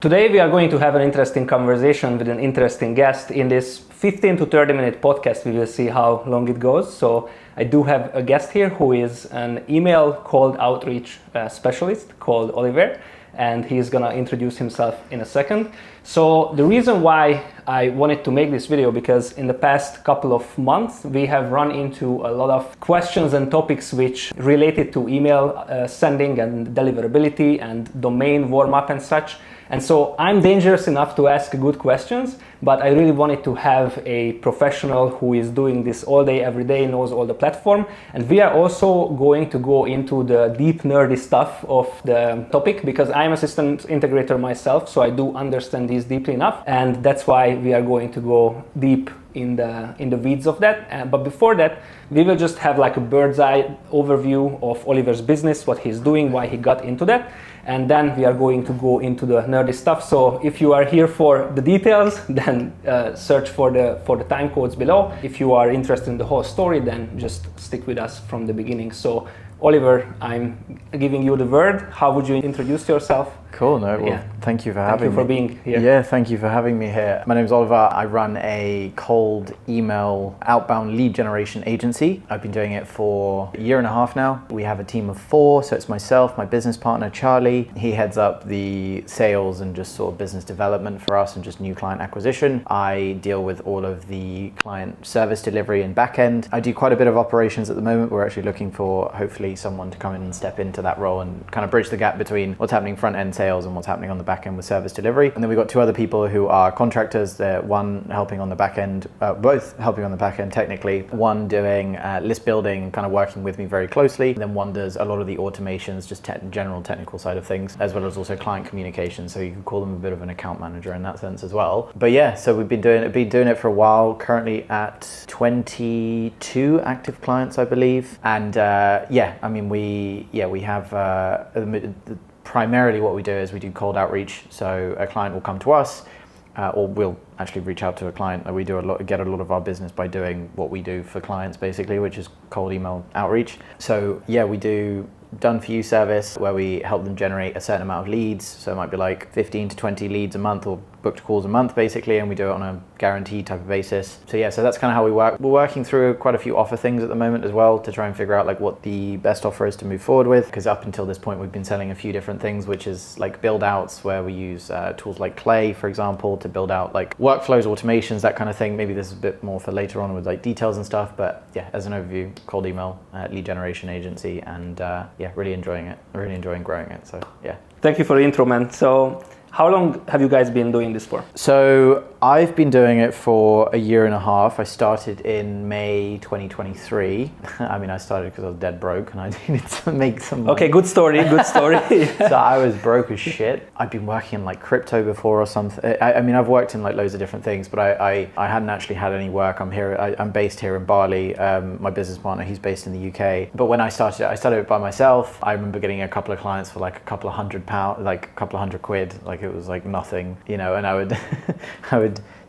Today we are going to have an interesting conversation with an interesting guest. In this 15 to 30 minute podcast, we will see how long it goes. So I do have a guest here who is an email cold outreach specialist called Oliver, and he's gonna introduce himself in a second. So the reason why I wanted to make this video, because in the past couple of months we have run into a lot of questions and topics which related to email sending and deliverability and domain warm-up and such. And so I'm dangerous enough to ask good questions, but I really wanted to have a professional who is doing this all day, every day, knows all the platform. And we are also going to go into the deep nerdy stuff of the topic, because I'm a system integrator myself, so I do understand these deeply enough. And that's why we are going to go deep in the weeds of that. But before that, we will just have like a bird's eye overview of Oliver's business, what he's doing, why he got into that. And then we are going to go into the nerdy stuff. So if you are here for the details, then search for the time codes below. If you are interested in the whole story, then just stick with us from the beginning. So Oliver, I'm giving you the word. How would you introduce yourself? Cool, thank you for having me. Thank you for being here. Yeah, thank you for having me here. My name is Oliver. I run a cold email outbound lead generation agency. I've been doing it for a year and a half now. We have a team of 4, so it's myself, my business partner, Charlie. He heads up the sales and just sort of business development for us and just new client acquisition. I deal with all of the client service delivery and back end. I do quite a bit of operations at the moment. We're actually looking for hopefully someone to come in and step into that role and kind of bridge the gap between what's happening front end sales and what's happening on the back end with service delivery. And then we've got 2 other people who are contractors. They're one helping on the back end, both helping on the back end technically, one doing list building and kind of working with me very closely. And then one does a lot of the automations, just general technical side of things, as well as also client communication. So you could call them a bit of an account manager in that sense as well. But yeah, so we've been doing it for a while, currently at 22 active clients, I believe. And we have primarily what we do is we do cold outreach. So a client will come to us, or we'll actually reach out to a client. We do get a lot of our business by doing what we do for clients basically, which is cold email outreach. So yeah, we do done for you service where we help them generate a certain amount of leads. So it might be like 15 to 20 leads a month or booked calls a month basically, and we do it on a guaranteed type of basis. So yeah, so that's kind of how we work. We're working through quite a few offer things at the moment as well to try and figure out like what the best offer is to move forward with, because up until this point we've been selling a few different things, which is like build outs where we use tools like Clay, for example, to build out like workflows, automations, that kind of thing. Maybe this is a bit more for later on with like details and stuff, but yeah, as an overview, cold email lead generation agency, and really enjoying it, really enjoying growing it. So yeah. Thank you for the intro, man. So how long have you guys been doing this for? So I've been doing it for a year and a half. I started in May 2023. I mean, I started because I was dead broke and I needed to make some money. Okay, good story. So I was broke as shit. I'd been working in like crypto before or something. I mean, I've worked in like loads of different things, but I hadn't actually had any work. I'm based here in Bali. My business partner, he's based in the UK. But when I started it by myself. I remember getting a couple of clients for like a couple of £100, like a couple of £100. Like it was like nothing, you know, and I would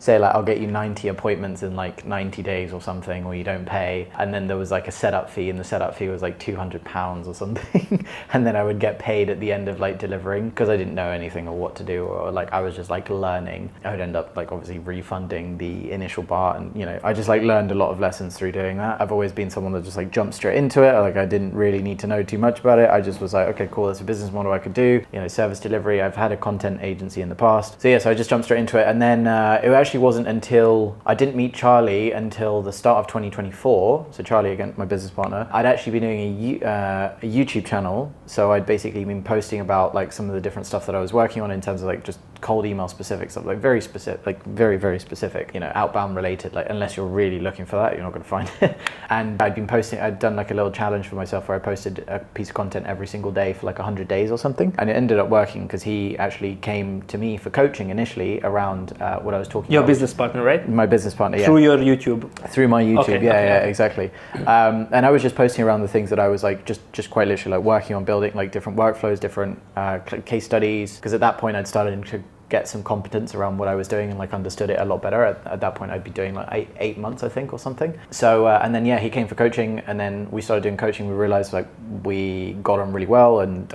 say like, I'll get you 90 appointments in like 90 days or something, or you don't pay. And then there was like a setup fee, and the setup fee was like £200 or something. And then I would get paid at the end of like delivering, because I didn't know anything or what to do, or like I was just like learning. I would end up like obviously refunding the initial part, and you know, I just like learned a lot of lessons through doing that. I've always been someone that just like jumped straight into it. Like I didn't really need to know too much about it. I just was like, okay, cool, that's a business model I could do. You know, service delivery. I've had a content agency in the past. So yeah, so I just jumped straight into it. And then it actually wasn't until I didn't meet Charlie until the start of 2024. So Charlie, again, my business partner, I'd actually been doing a YouTube channel. So I'd basically been posting about like some of the different stuff that I was working on in terms of like just cold email specific stuff, like very specific, like very, very specific, you know, outbound related, like unless you're really looking for that, you're not going to find it. And I'd done like a little challenge for myself where I posted a piece of content every single day for like 100 days or something. And it ended up working because he actually came to me for coaching initially around what I was talking about. Your business partner, right? My business partner, yeah. Through your YouTube? Through my YouTube, okay. Exactly. And I was just posting around the things that I was like, just quite literally like working on building like different workflows, different case studies. Because at that point I'd started to get some competence around what I was doing and like understood it a lot better. At that point I'd be doing like eight months I think or something. So and then he came for coaching, and then we started doing coaching. We realized like we got on really well, and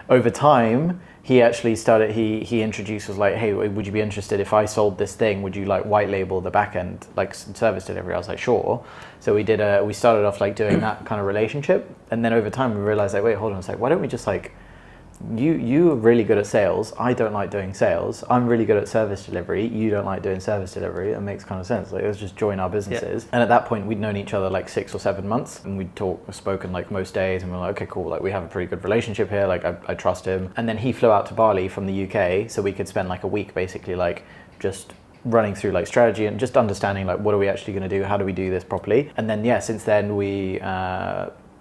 over time he actually started, he introduced, was like, hey, would you be interested if I sold this thing? Would you like white label the back end, like service delivery? I was like, sure. So we started off like doing that kind of relationship. And then over time we realized like, wait, hold on a sec. Why don't we just like, you're really good at sales. I don't like doing sales. I'm really good at service delivery. You don't like doing service delivery. It makes kind of sense. Like, let's just join our businesses. Yeah. And at that point, we'd known each other like 6 or 7 months, and we'd spoken like most days, and we're like, okay, cool. Like, we have a pretty good relationship here. Like, I trust him. And then he flew out to Bali from the UK, so we could spend like a week basically like just running through like strategy and just understanding like what are we actually going to do? How do we do this properly? And then since then we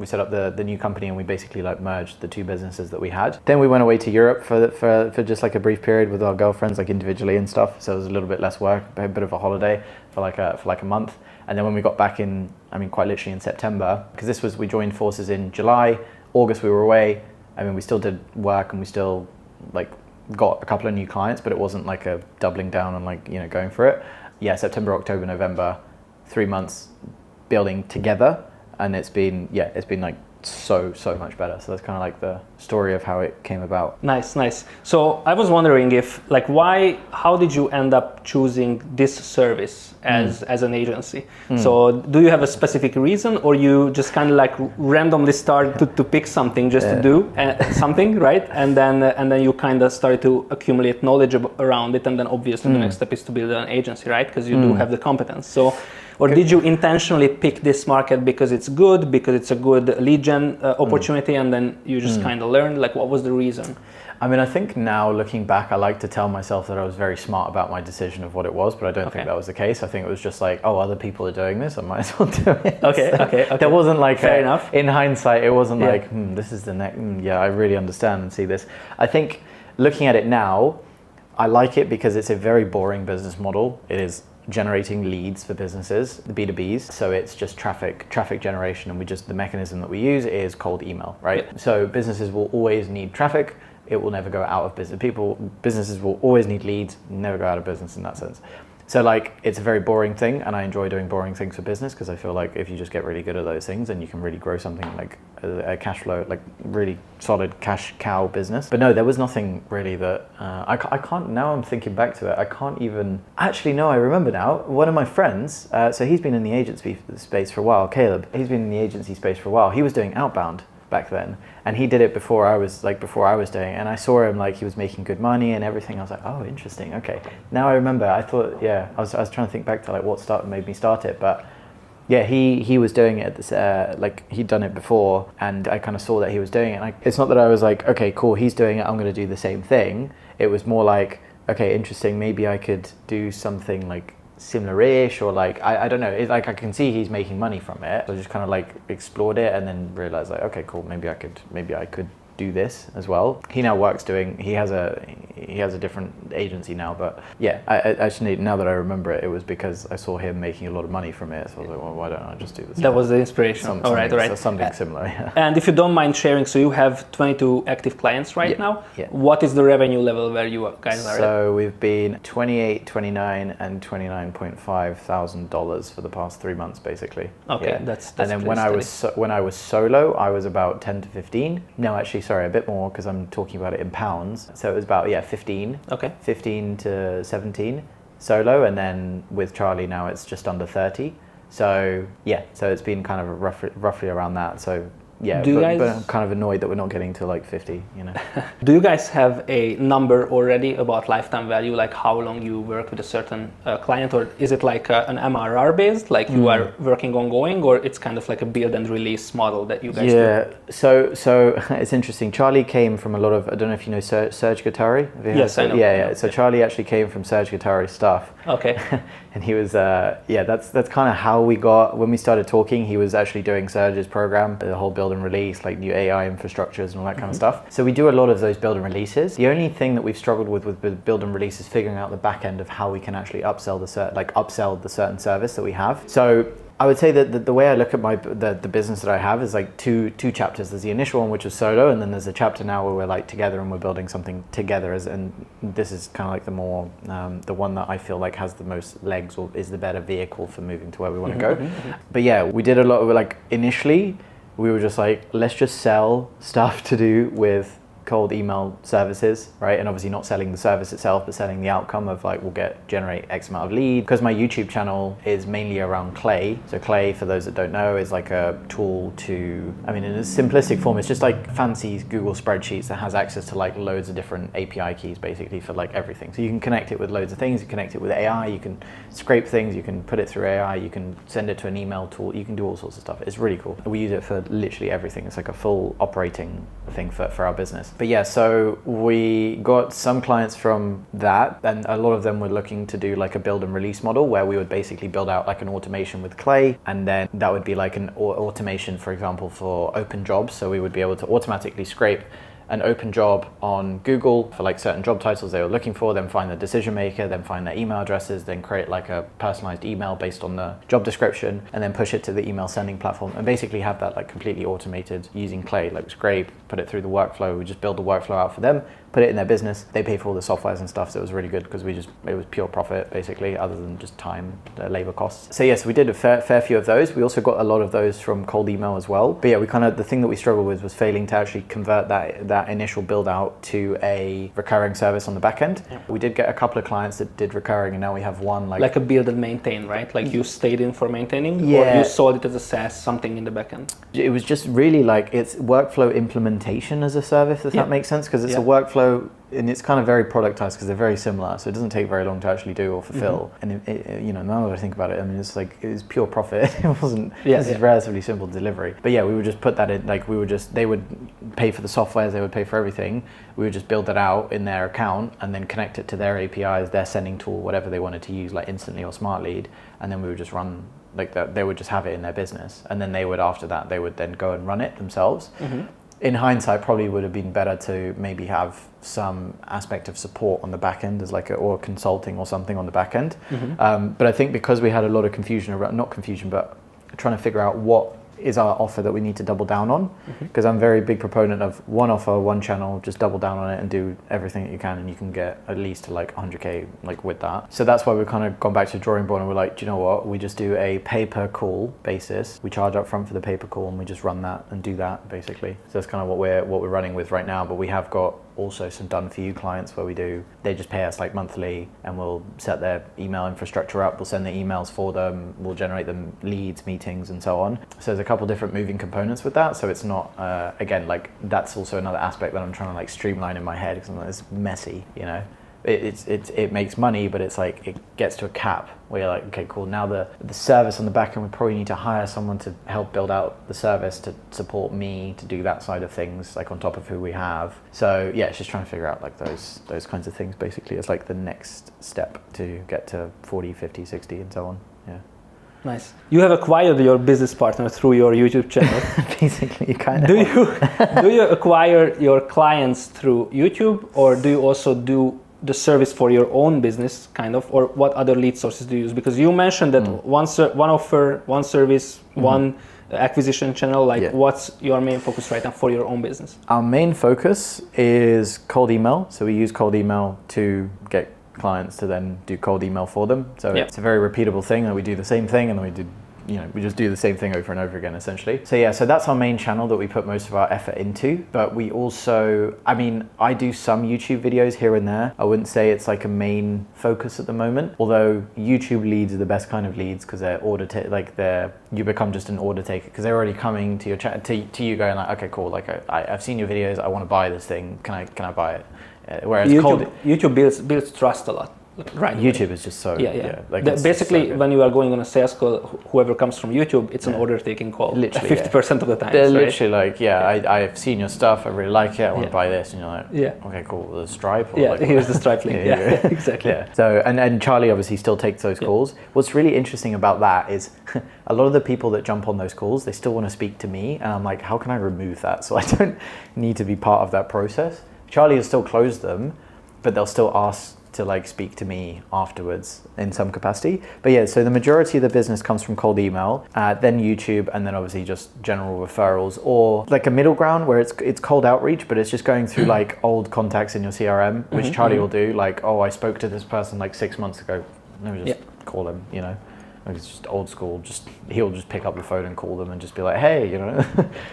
set up the new company, and we basically like merged the 2 businesses that we had. Then we went away to Europe for just like a brief period with our girlfriends, like individually and stuff. So it was a little bit less work, a bit of a holiday for like a month. And then when we got back in, I mean, quite literally in September, because we joined forces in July, August we were away. I mean, we still did work, and we still like got a couple of new clients, but it wasn't like a doubling down on like, you know, going for it. Yeah, September, October, November, 3 months building together. And it's been like so much better. So that's kind of like the story of how it came about. Nice. So I was wondering if like how did you end up choosing this service as an agency? So do you have a specific reason, or you just kind of like randomly start to pick something just to do something, right? And then you kind of started to accumulate knowledge around it, and then obviously the next step is to build an agency, right? Because you do have the competence. So. Or did you intentionally pick this market because it's good, because it's a good lead gen opportunity, and then you just kind of learned? Like, what was the reason? I mean, I think now looking back, I like to tell myself that I was very smart about my decision of what it was, but I don't think that was the case. I think it was just like, oh, other people are doing this, I might as well do it. Okay. There wasn't like, fair enough. In hindsight, it wasn't like, this is the next, I really understand and see this. I think looking at it now, I like it because it's a very boring business model. It is generating leads for businesses, the B2Bs. So it's just traffic generation, and the mechanism that we use is cold email, right? Yeah. So businesses will always need traffic. It will never go out of business. Businesses will always need leads, never go out of business in that sense. So like, it's a very boring thing, and I enjoy doing boring things for business because I feel like if you just get really good at those things, then you can really grow something like a cash flow, like really solid cash cow business. But no, there was nothing really that I can't. Now I'm thinking back to it, I can't even. Actually, no, I remember now. One of my friends, so he's been in the agency space for a while. Caleb, he's been in the agency space for a while. He was doing outbound back then, and he did it before I was doing it, and I saw him like he was making good money and everything. I was like, oh, interesting, okay. Now I remember. I thought, I was trying to think back to like what made me start it, but yeah, he was doing it at this like he'd done it before, and I kind of saw that he was doing it. And it's not that I was like, okay, cool, he's doing it, I'm going to do the same thing. It was more like, okay, interesting, maybe I could do something like similar-ish, or like I don't know, it's like I can see he's making money from it, so I just kind of like explored it, and then realized like, okay, cool, maybe I could do this as well. He now works he has a different agency now, but yeah, I actually, now that I remember it, it was because I saw him making a lot of money from it, so I was like, well, why don't I just do this? That was the inspiration. All right. Something similar, yeah. And if you don't mind sharing, so you have 22 active clients right now. Yeah. What is the revenue level where you guys are? So we've been 28, 29, and $29,500 for the past 3 months, basically. Okay, yeah. that's and then when I was solo, I was about 10 to 15. No, actually, sorry, a bit more because I'm talking about it in pounds. So it was about 15. Okay. 15 to 17 solo, and then with Charlie now it's just under 30. So so it's been kind of roughly around that. So yeah, but I'm kind of annoyed that we're not getting to like 50, you know. Do you guys have a number already about lifetime value, like how long you work with a certain client, or is it like an MRR based, like you are working ongoing, or it's kind of like a build and release model that you guys do? Yeah, so it's interesting. Charlie came from a lot of, I don't know if you know Serge Guattari? Yes, I know. Yeah. So Charlie actually came from Serge Guattari's stuff. Okay. And he was, that's kind of how we got, when we started talking, he was actually doing Serge's program, the whole build and release, like new AI infrastructures and all that kind of stuff. So we do a lot of those build and releases. The only thing that we've struggled with build and release is figuring out the back end of how we can actually upsell the certain service that we have. So I would say that the way I look at the business that I have is like two chapters. There's the initial one, which is solo, and then there's a chapter now where we're like together and we're building something together. And this is kind of like the more the one that I feel like has the most legs, or is the better vehicle for moving to where we want to go. But yeah, we did a lot of like, initially we were just like, let's just sell stuff to do with cold email services, right? And obviously not selling the service itself, but selling the outcome of like, generate X amount of lead. Because my YouTube channel is mainly around Clay. So Clay, for those that don't know, is like a tool to, I mean, in a simplistic form, it's just like fancy Google spreadsheets that has access to like loads of different API keys basically for like everything. So you can connect it with loads of things, you connect it with AI, you can scrape things, you can put it through AI, you can send it to an email tool, you can do all sorts of stuff. It's really cool. We use it for literally everything. It's like a full operating thing for our business. But yeah, so we got some clients from that, and a lot of them were looking to do like a build and release model where we would basically build out like an automation with Clay, and then that would be like an automation, for example, for open jobs. So we would be able to automatically scrape an open job on Google for like certain job titles they were looking for, then find the decision maker, then find their email addresses, then create like a personalized email based on the job description, and then push it to the email sending platform, and basically have that like completely automated using Clay, like scrape, put it through the workflow. We just build the workflow out for them, put it in their business. They pay for all the softwares and stuff, so it was really good because it was pure profit basically, other than just time, labor costs. So yes, we did a fair few of those. We also got a lot of those from cold email as well. But yeah, the thing that we struggled with was failing to actually convert that initial build out to a recurring service on the back end. Yeah. We did get a couple of clients that did recurring, and now we have one like a build and maintain, right? Like you stayed in for maintaining, or you sold it as a SaaS, something in the back end. It was just really like it's workflow implementation as a service, if that makes sense, because it's a workflow, and it's kind of very productized because they're very similar, so it doesn't take very long to actually do or fulfill. And now that I think about it, I mean, it's like, it was pure profit. It wasn't, this is relatively simple delivery. But yeah, we would just put that in, like they would pay for the software, they would pay for everything. We would just build that out in their account and then connect it to their APIs, their sending tool, whatever they wanted to use, like Instantly or Smart Lead. And then we would just run like that. They would just have it in their business. And then after that, they would then go and run it themselves. In hindsight, probably would have been better to maybe have some aspect of support on the back end as or consulting or something on the back end. But I think because we had a lot of confusion around, not confusion, but trying to figure out what is our offer that we need to double down on, because I'm a very big proponent of one offer, one channel, just double down on it and do everything that you can, and you can get at least to like 100K like with that. So that's why we've kind of gone back to the drawing board, and we're like, do you know what, we just do a pay per call basis. We charge up front for the pay per call, and we just run that and do that basically. So that's kind of what we're running with right now. But we have got also some done for you clients where they just pay us like monthly, and we'll set their email infrastructure up, we'll send the emails for them, we'll generate them leads, meetings, and so on. So there's a couple different moving components with that. So it's not again, like that's also another aspect that I'm trying to like streamline in my head, because it's messy, you know. It makes money, but it's like it gets to a cap where you're like, okay, cool, now the service on the back end, we probably need to hire someone to help build out the service to support me to do that side of things, like on top of who we have. So yeah, it's just trying to figure out like those kinds of things basically. It's like the next step to get to 40, 50, 60 and so on. Yeah. Nice. You have acquired your business partner through your YouTube channel. Basically, you kind of. Do you acquire your clients through YouTube, or do you also do the service for your own business, kind of, or what other lead sources do you use? Because you mentioned that one offer, one service, one acquisition channel. Like, what's your main focus right now for your own business? Our main focus is cold email. So we use cold email to get clients to then do cold email for them. So it's a very repeatable thing, and we do the same thing, and then we just do the same thing over and over again, essentially. So yeah, so that's our main channel that we put most of our effort into. But we also, I do some YouTube videos here and there. I wouldn't say it's like a main focus at the moment, although YouTube leads are the best kind of leads, because they're you become just an order taker, because they're already coming to your chat, to you going like, okay, cool, like I've seen your videos, I want to buy this thing, can I buy it? Whereas YouTube builds trust a lot. Right. YouTube is just so like basically so when you are going on a sales call, whoever comes from YouTube, it's an order taking call. Literally 50% of the time. They're literally like, I've seen your stuff, I really like it, I want to buy this, and you're like, okay, cool, the Stripe. Or here's the Stripe link. Exactly. Yeah. So and Charlie obviously still takes those calls. What's really interesting about that is a lot of the people that jump on those calls, they still want to speak to me, and I'm like, how can I remove that so I don't need to be part of that process? Charlie has still closed them, but they'll still ask to like speak to me afterwards in some capacity. But yeah, so the majority of the business comes from cold email, then YouTube, and then obviously just general referrals, or like a middle ground where it's cold outreach, but it's just going through like old contacts in your CRM, which Charlie will do. Like, oh, I spoke to this person like 6 months ago. Let me just call him, you know. Like it's just old school. He'll just pick up the phone and call them and just be like, hey,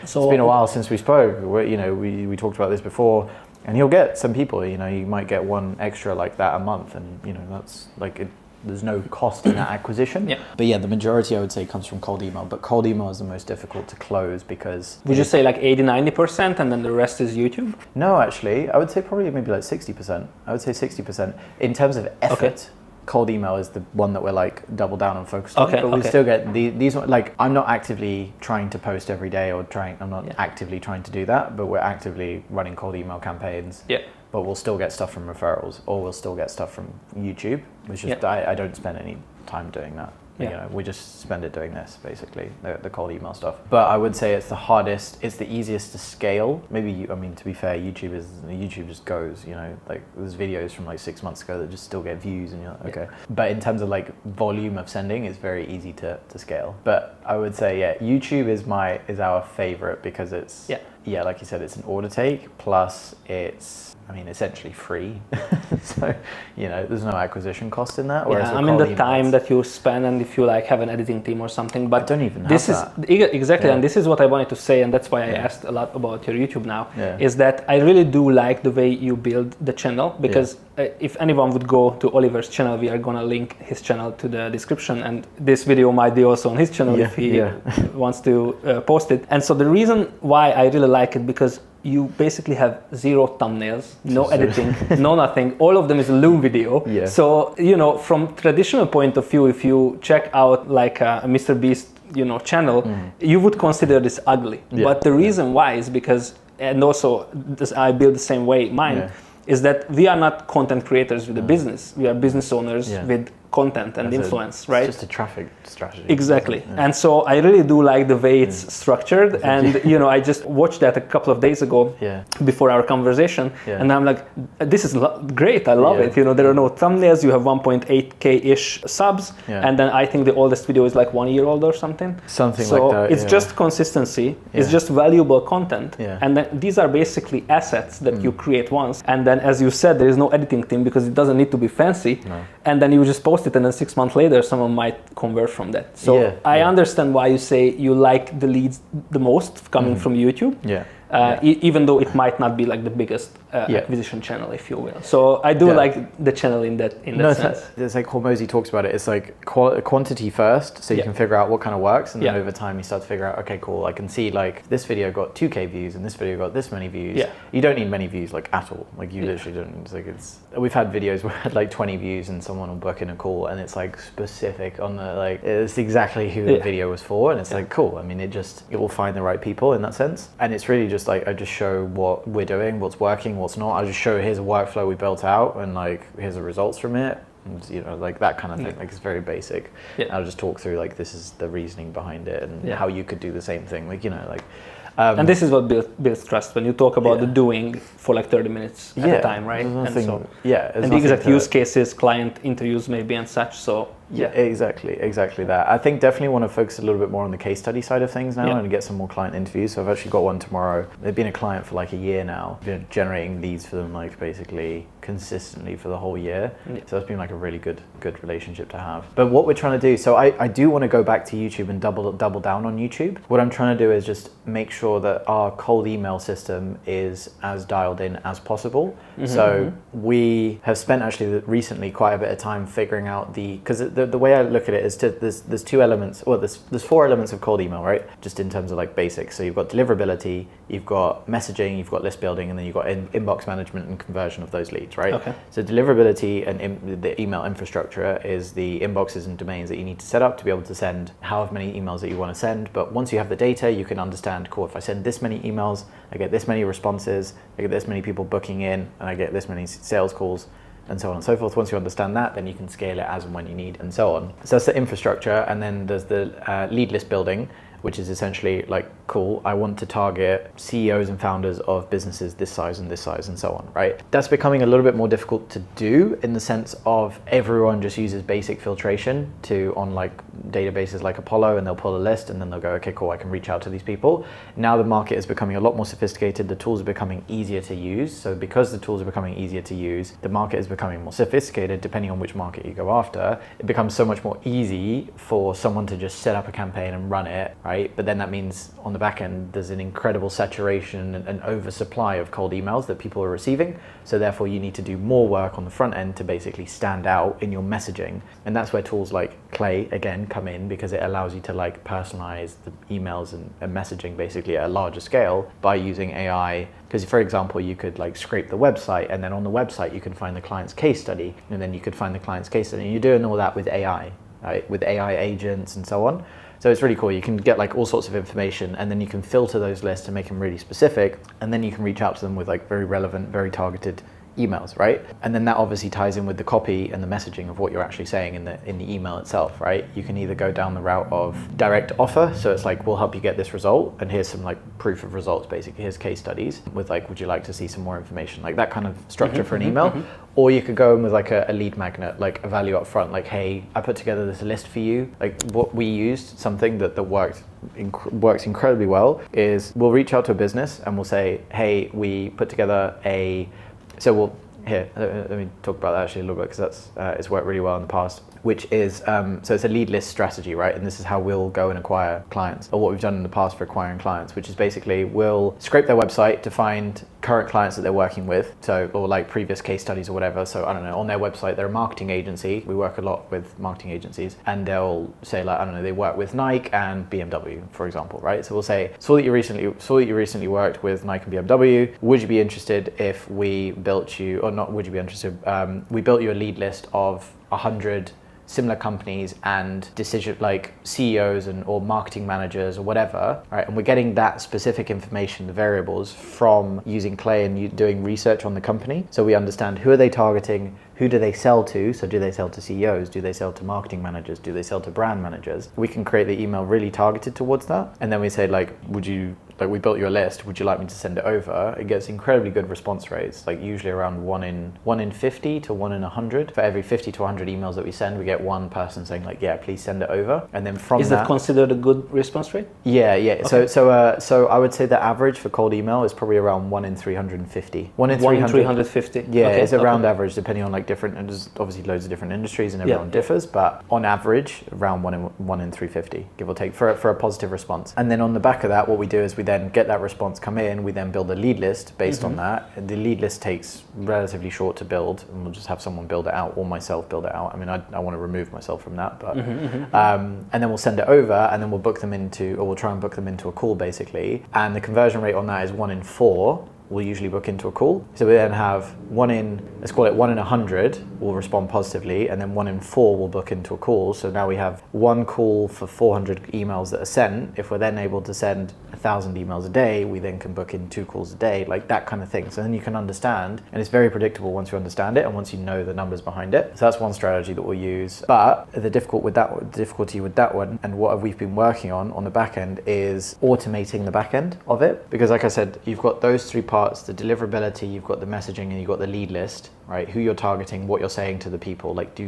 So it's been a while since we spoke. We talked about this before. And he'll get some people, you might get one extra like that a month, and that's like there's no cost in that acquisition. Yeah. But yeah, the majority I would say comes from cold email, but cold email is the most difficult to close because... Would you say like 80-90% and then the rest is YouTube? No, actually, I would say probably maybe like 60%. I would say 60%. In terms of effort, cold email is the one that we're like double down and focused on. But we still get these like, I'm not actively trying to post every day I'm not actively trying to do that, but we're actively running cold email campaigns. Yeah. But we'll still get stuff from referrals, or we'll still get stuff from YouTube, which is, I don't spend any time doing that. We just spend it doing this, basically, the cold email stuff. But I would say it's the hardest, it's the easiest to scale. Maybe, to be fair, YouTube just goes, like there's videos from like 6 months ago that just still get views, and you're like, okay. But in terms of like volume of sending, it's very easy to scale. But I would say, YouTube is our favorite because it's, like you said, it's an order take, plus it's, essentially free. So, there's no acquisition cost in that. The time that you spend, and if you like have an editing team or something, but I don't even have that. Exactly, and this is what I wanted to say, and that's why I asked a lot about your YouTube now, is that I really do like the way you build the channel, because if anyone would go to Oliver's channel, we are gonna link his channel to the description, and this video might be also on his channel if he wants to post it. And so the reason why I really like it, because you basically have 0 thumbnails, no editing, no nothing. All of them is a Loom video. Yeah. So, from traditional point of view, if you check out like a Mr. Beast, channel, you would consider this ugly. Yeah. But the reason why is because, and also I build the same way, mine, is that we are not content creators with a business. We are business owners with content and influence, right? It's just a traffic strategy. Exactly. Yeah. And so I really do like the way it's structured. And, I just watched that a couple of days ago before our conversation. Yeah. And I'm like, this is great. I love it. There are no thumbnails. You have 1.8K-ish subs. Yeah. And then I think the oldest video is like 1 year old or something. Something like that. So it's just consistency. It's just valuable content. Yeah. And then these are basically assets that you create once. And then, as you said, there is no editing team because it doesn't need to be fancy. No. And then you just post it, and then 6 months later someone might convert from that. So I understand why you say you like the leads the most coming from YouTube. Even though it might not be like the biggest acquisition channel, if you will. So I do like the channel in that sense. It's like Hormozy talks about it. It's like quantity first, so you can figure out what kind of works, and then over time you start to figure out, okay, cool, I can see like this video got 2K views and this video got this many views. Yeah. You don't need many views like at all. Like you literally don't. It's like we've had videos where had like 20 views and someone will book in a call and it's like specific on the like it's exactly who the video was for, and it's like cool. It will find the right people in that sense, and it's really just like I just show what we're doing, what's working, what's not. I just show here's a workflow we built out, and like here's the results from it, and like that kind of thing. Like it's very basic. I'll just talk through like this is the reasoning behind it, and how you could do the same thing. Like and this is what builds trust when you talk about the doing for like 30 minutes at a time, right? And the exact use cases, client interviews maybe and such. So exactly that. I think definitely want to focus a little bit more on the case study side of things now and get some more client interviews. So I've actually got one tomorrow. They've been a client for like a year now. Been generating leads for them like basically consistently for the whole year. So it's been like a really good relationship to have. But what we're trying to do, so I do want to go back to YouTube and double down on YouTube. What I'm trying to do is just make sure that our cold email system is as dialed in as possible. So we have spent actually recently quite a bit of time figuring out because the way I look at it is there's 2 elements, or there's 4 elements of cold email, right? Just in terms of like basics. So you've got deliverability, you've got messaging, you've got list building, and then you've got inbox management and conversion of those leads, right? Okay. So deliverability and the email infrastructure is the inboxes and domains that you need to set up to be able to send however many emails that you want to send. But once you have the data, you can understand, cool, if I send this many emails, I get this many responses, I get this many people booking in, and I get this many sales calls, and so on and so forth. Once you understand that, then you can scale it as and when you need, and so on. So that's the infrastructure, and then there's the lead list building, which is essentially like, cool, I want to target CEOs and founders of businesses this size and so on, right? That's becoming a little bit more difficult to do in the sense of everyone just uses basic filtration on like databases like Apollo, and they'll pull a list and then they'll go, okay, cool, I can reach out to these people. Now the market is becoming a lot more sophisticated. The tools are becoming easier to use. So because the tools are becoming easier to use, the market is becoming more sophisticated. Depending on which market you go after, it becomes so much more easy for someone to just set up a campaign and run it, right? But then that means on the back end, there's an incredible saturation and oversupply of cold emails that people are receiving. So therefore you need to do more work on the front end to basically stand out in your messaging. And that's where tools like Clay again come in, because it allows you to like personalize the emails and messaging basically at a larger scale by using AI. Because for example, you could like scrape the website, and then on the website you can find the client's case study, and then you could find the client's case study, and you're doing all that with AI, right? With AI agents and so on. So it's really cool. You can get like all sorts of information, and then you can filter those lists and make them really specific, and then you can reach out to them with like very relevant, very targeted emails, right? And then that obviously ties in with the copy and the messaging of what you're actually saying in the email itself, right? You can either go down the route of direct offer, so it's like, we'll help you get this result, and here's some like proof of results, basically here's case studies with like, would you like to see some more information, like that kind of structure for an email. Or you could go in with like a lead magnet, like a value up front, like, hey, I put together this list for you. Like what we used, something that works incredibly well, is we'll reach out to a business and we'll say, hey, we put together let me talk about that actually a little bit, because it's worked really well in the past, which is, so it's a lead list strategy, right? And this is how we'll go and acquire clients, or what we've done in the past for acquiring clients, which is basically we'll scrape their website to find current clients that they're working with, or like previous case studies or whatever. So I don't know, on their website, they're a marketing agency. We work a lot with marketing agencies, and they'll say like, I don't know, they work with Nike and BMW, for example, right? So we'll say, saw that you recently worked with Nike and BMW. Would you be interested if we built you, or not would you be interested, we built you a lead list of 100 similar companies and decision like CEOs or marketing managers or whatever, right? And we're getting that specific information, the variables, from using Clay and doing research on the company. So we understand, who are they targeting? Who do they sell to? So do they sell to CEOs? Do they sell to marketing managers? Do they sell to brand managers? We can create the email really targeted towards that. And then we say like, we built you a list, would you like me to send it over? It gets incredibly good response rates, like usually around 1 in 50 to 1 in 100. For every 50 to 100 emails that we send, we get one person saying like, yeah, please send it over. And then from Is that considered a good response rate? Yeah. Okay. So I would say the average for cold email is probably around 1 in 350. 1 in 350. Yeah, okay. It's around average, depending on like different, and there's obviously loads of different industries and everyone differs, but on average, around 1 in 350, give or take, for a positive response. And then on the back of that, what we do is we then get that response come in, we then build a lead list based on that. The lead list takes relatively short to build, and we'll just have someone build it out, or myself build it out. I mean, I want to remove myself from that, but and then we'll send it over, and then we'll we'll try and book them into a call basically. And the conversion rate on that is 1 in 4. We'll usually book into a call. So we then have let's call it 1 in 100 will respond positively, and then 1 in 4 will book into a call. So now we have 1 call for 400 emails that are sent. If we're then able to send 1,000 emails a day, we then can book in 2 calls a day, like that kind of thing. So then you can understand, and it's very predictable once you understand it and once you know the numbers behind it. So that's one strategy that we'll use. But the difficulty with that one, and what we've been working on the back end, is automating the back end of it. Because like I said, you've got those 3 parts, the deliverability, you've got the messaging, and you've got the lead list, right? Who you're targeting, what you're saying to the people, like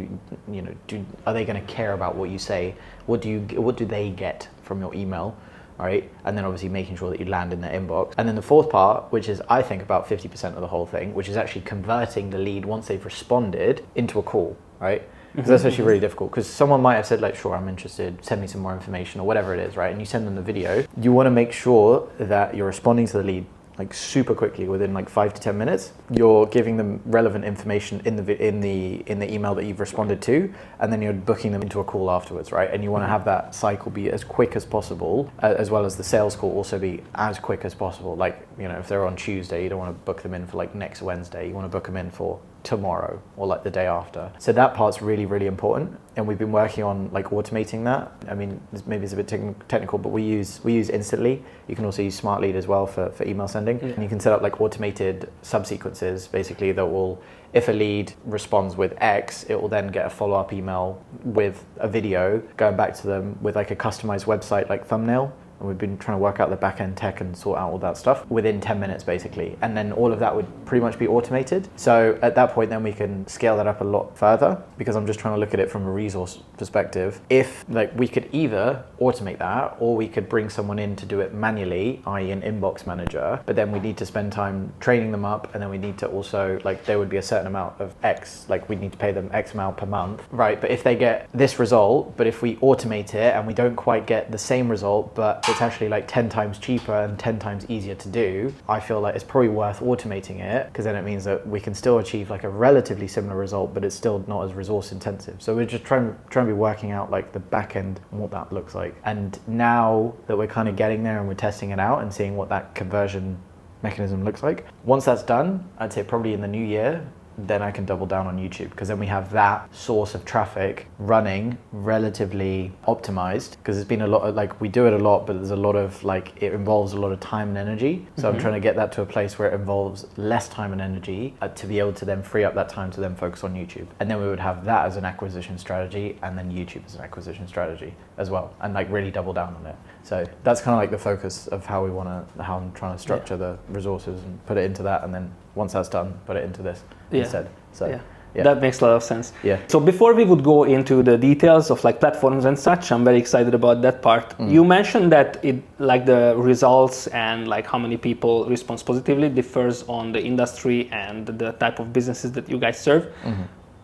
are they going to care about what you say? What do they get from your email? Right? And then obviously making sure that you land in their inbox. And then the 4th part, which is I think about 50% of the whole thing, which is actually converting the lead once they've responded into a call, right? Because that's actually really difficult, because someone might have said like, sure, I'm interested, send me some more information or whatever it is, right? And you send them the video. You want to make sure that you're responding to the lead like super quickly, within like 5 to 10 minutes. You're giving them relevant information in the email that you've responded to, and then you're booking them into a call afterwards, right? And you want to have that cycle be as quick as possible, as well as the sales call also be as quick as possible. Like, if they're on Tuesday, you don't want to book them in for like next Wednesday. You want to book them in for tomorrow or like the day after. So that part's really, really important, and we've been working on like automating that. I mean, maybe it's a bit technical, but we use Instantly. You can also use Smart Lead as well for email sending. And you can set up like automated subsequences, basically, that will, if a lead responds with X, it will then get a follow-up email with a video going back to them with like a customized website like thumbnail and we've been trying to work out the back end tech and sort out all that stuff within 10 minutes basically. And then all of that would pretty much be automated. So at that point, then we can scale that up a lot further, because I'm just trying to look at it from a resource perspective. If like we could either automate that, or we could bring someone in to do it manually, i.e. an inbox manager, but then we need to spend time training them up, and then we need to also, like, there would be a certain amount of X, like we need to pay them X amount per month, right? But if they get this result, but if we automate it and we don't quite get the same result, but it's actually like 10 times cheaper and 10 times easier to do, I feel like it's probably worth automating it, because then it means that we can still achieve like a relatively similar result, but it's still not as resource intensive. So we're just trying to be working out like the back end and what that looks like. And now that we're kind of getting there and we're testing it out and seeing what that conversion mechanism looks like, once that's done, I'd say probably in the new year, then I can double down on YouTube, because then we have that source of traffic running relatively optimized, because there's been a lot of, like, we do it a lot, but there's a lot of, like, it involves a lot of time and energy. So I'm trying to get that to a place where it involves less time and energy to be able to then free up that time to then focus on YouTube. And then we would have that as an acquisition strategy, and then YouTube as an acquisition strategy as well, and like really double down on it. So that's kind of like the focus of how I'm trying to structure the resources and put it into that, and then once that's done, put it into this instead. So that makes a lot of sense. Yeah. So before we would go into the details of like platforms and such, I'm very excited about that part. You mentioned that it, like, the results and like how many people respond positively differs on the industry and the type of businesses that you guys serve.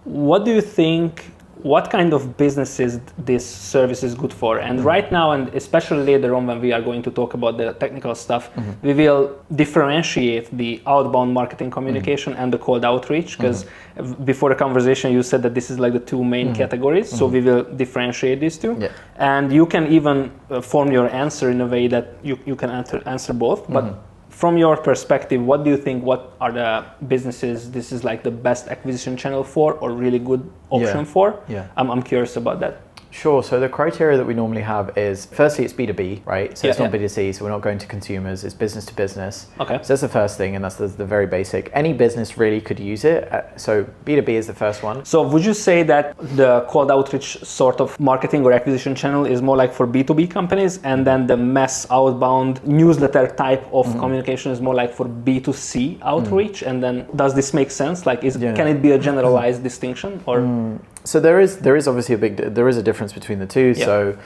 What do you think, what kind of businesses this service is good for? And right now, and especially later on when we are going to talk about the technical stuff, we will differentiate the outbound marketing communication and the cold outreach, because before the conversation you said that this is like the two main categories, so we will differentiate these two. And you can even form your answer in a way that you can answer both. But from your perspective, what do you think, what are the businesses this is like the best acquisition channel for, or really good option for? I'm curious about that. Sure. So the criteria that we normally have is, firstly, it's B2B, right? So it's not B2C, so we're not going to consumers, it's business to business. Okay. So that's the first thing, and that's the very basic. Any business really could use it. So B2B is the first one. So would you say that the cold outreach sort of marketing or acquisition channel is more like for B2B companies, and then the mass outbound newsletter type of communication is more like for B2C outreach? And then does this make sense? Like, can it be a generalized distinction, or? So there is obviously there is a difference between the two. So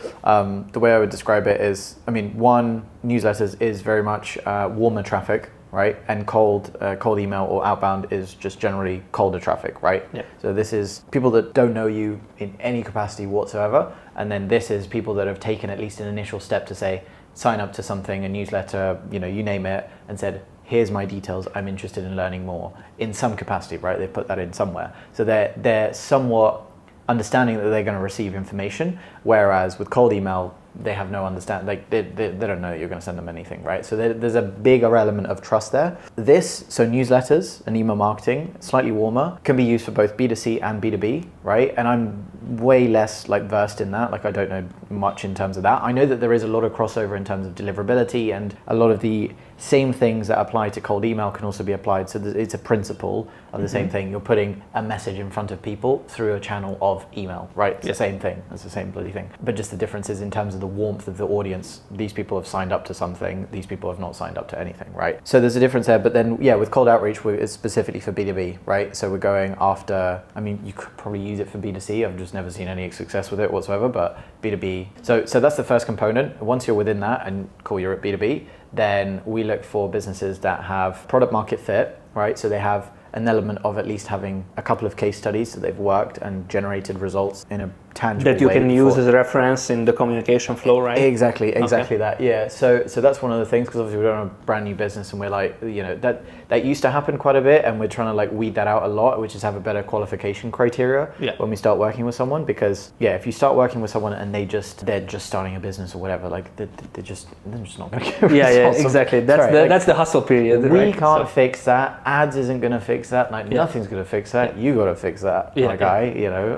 the way I would describe it is, I mean, one, newsletters is very much warmer traffic, right? And cold email or outbound is just generally colder traffic, right? So this is people that don't know you in any capacity whatsoever, and then this is people that have taken at least an initial step to say, sign up to something, a newsletter, you name it, and said, here's my details, I'm interested in learning more, in some capacity, right? They put that in somewhere. So they're somewhat understanding that they're going to receive information, whereas with cold email, they have no understanding, like they don't know you're going to send them anything, right? So there's a bigger element of trust there. So newsletters and email marketing, slightly warmer, can be used for both B2C and B2B, right? And I'm way less like versed in that, like I don't know much in terms of that. I know that there is a lot of crossover in terms of deliverability, and a lot of the same things that apply to cold email can also be applied. So it's a principle of the same thing. You're putting a message in front of people through a channel of email, right? It's the same thing. It's the same bloody thing. But just the difference is in terms of the warmth of the audience. These people have signed up to something. These people have not signed up to anything, right? So there's a difference there. But then, with cold outreach, it's specifically for B2B, right? So we're going after, I mean, you could probably use it for B2C. I've just never seen any success with it whatsoever, but B2B. So that's the first component. Once you're within that and cool, you're at B2B, then we look for businesses that have product market fit, right? So they have an element of at least having a couple of case studies that they've worked and generated results in a tangible that you way can use as a reference in the communication flow, right? Exactly that. Yeah. So that's one of the things, because obviously we don't have a brand new business, and we're like, that used to happen quite a bit, and we're trying to like weed that out a lot, which is have a better qualification criteria when we start working with someone. Because if you start working with someone and they're just starting a business or whatever, like they're just not going to get results. Exactly. That's the hustle period. We can't fix that. Ads isn't going to fix that. Like nothing's going to fix that. You got to fix that, my guy.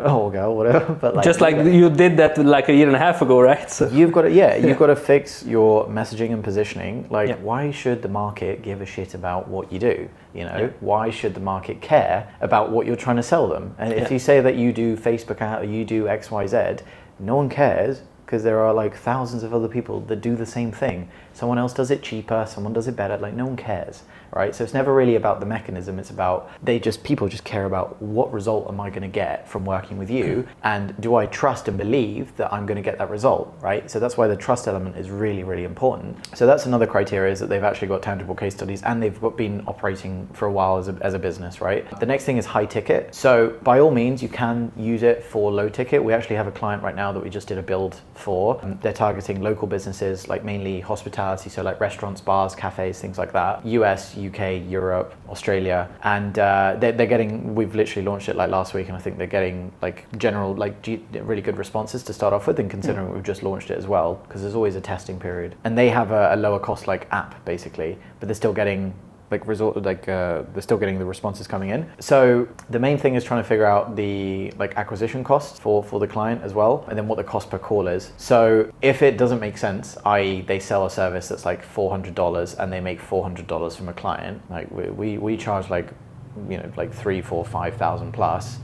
Or girl, whatever. But like, just like you did that like a year and a half ago, right? So you've got to you've got to fix your messaging and positioning. Like, why should the market give a shit about what you do? Why should the market care about what you're trying to sell them? And if you say that you do Facebook ad or you do XYZ, no one cares because there are like thousands of other people that do the same thing. Someone else does it cheaper, someone does it better, like no one cares, right? So it's never really about the mechanism, it's about people just care about what result am I going to get from working with you, and do I trust and believe that I'm going to get that result, right? So that's why the trust element is really, really important. So that's another criteria, is that they've actually got tangible case studies and they've been operating for a while as a business, right? The next thing is high ticket. So by all means, you can use it for low ticket. We actually have a client right now that we just did a build for. They're targeting local businesses, like mainly hospitality, so like restaurants, bars, cafes, things like that. US, UK, Europe, Australia, and they're getting, we've literally launched it like last week, and I think they're getting like general, like really good responses to start off with, and considering we've just launched it as well, because there's always a testing period. And they have a lower cost like app basically, but they're still getting they're still getting the responses coming in. So the main thing is trying to figure out the like acquisition cost for the client as well, and then what the cost per call is. So if it doesn't make sense, i.e. they sell a service that's like $400 and they make $400 from a client, like we charge like, you know, like 3, 4, 5,000 plus.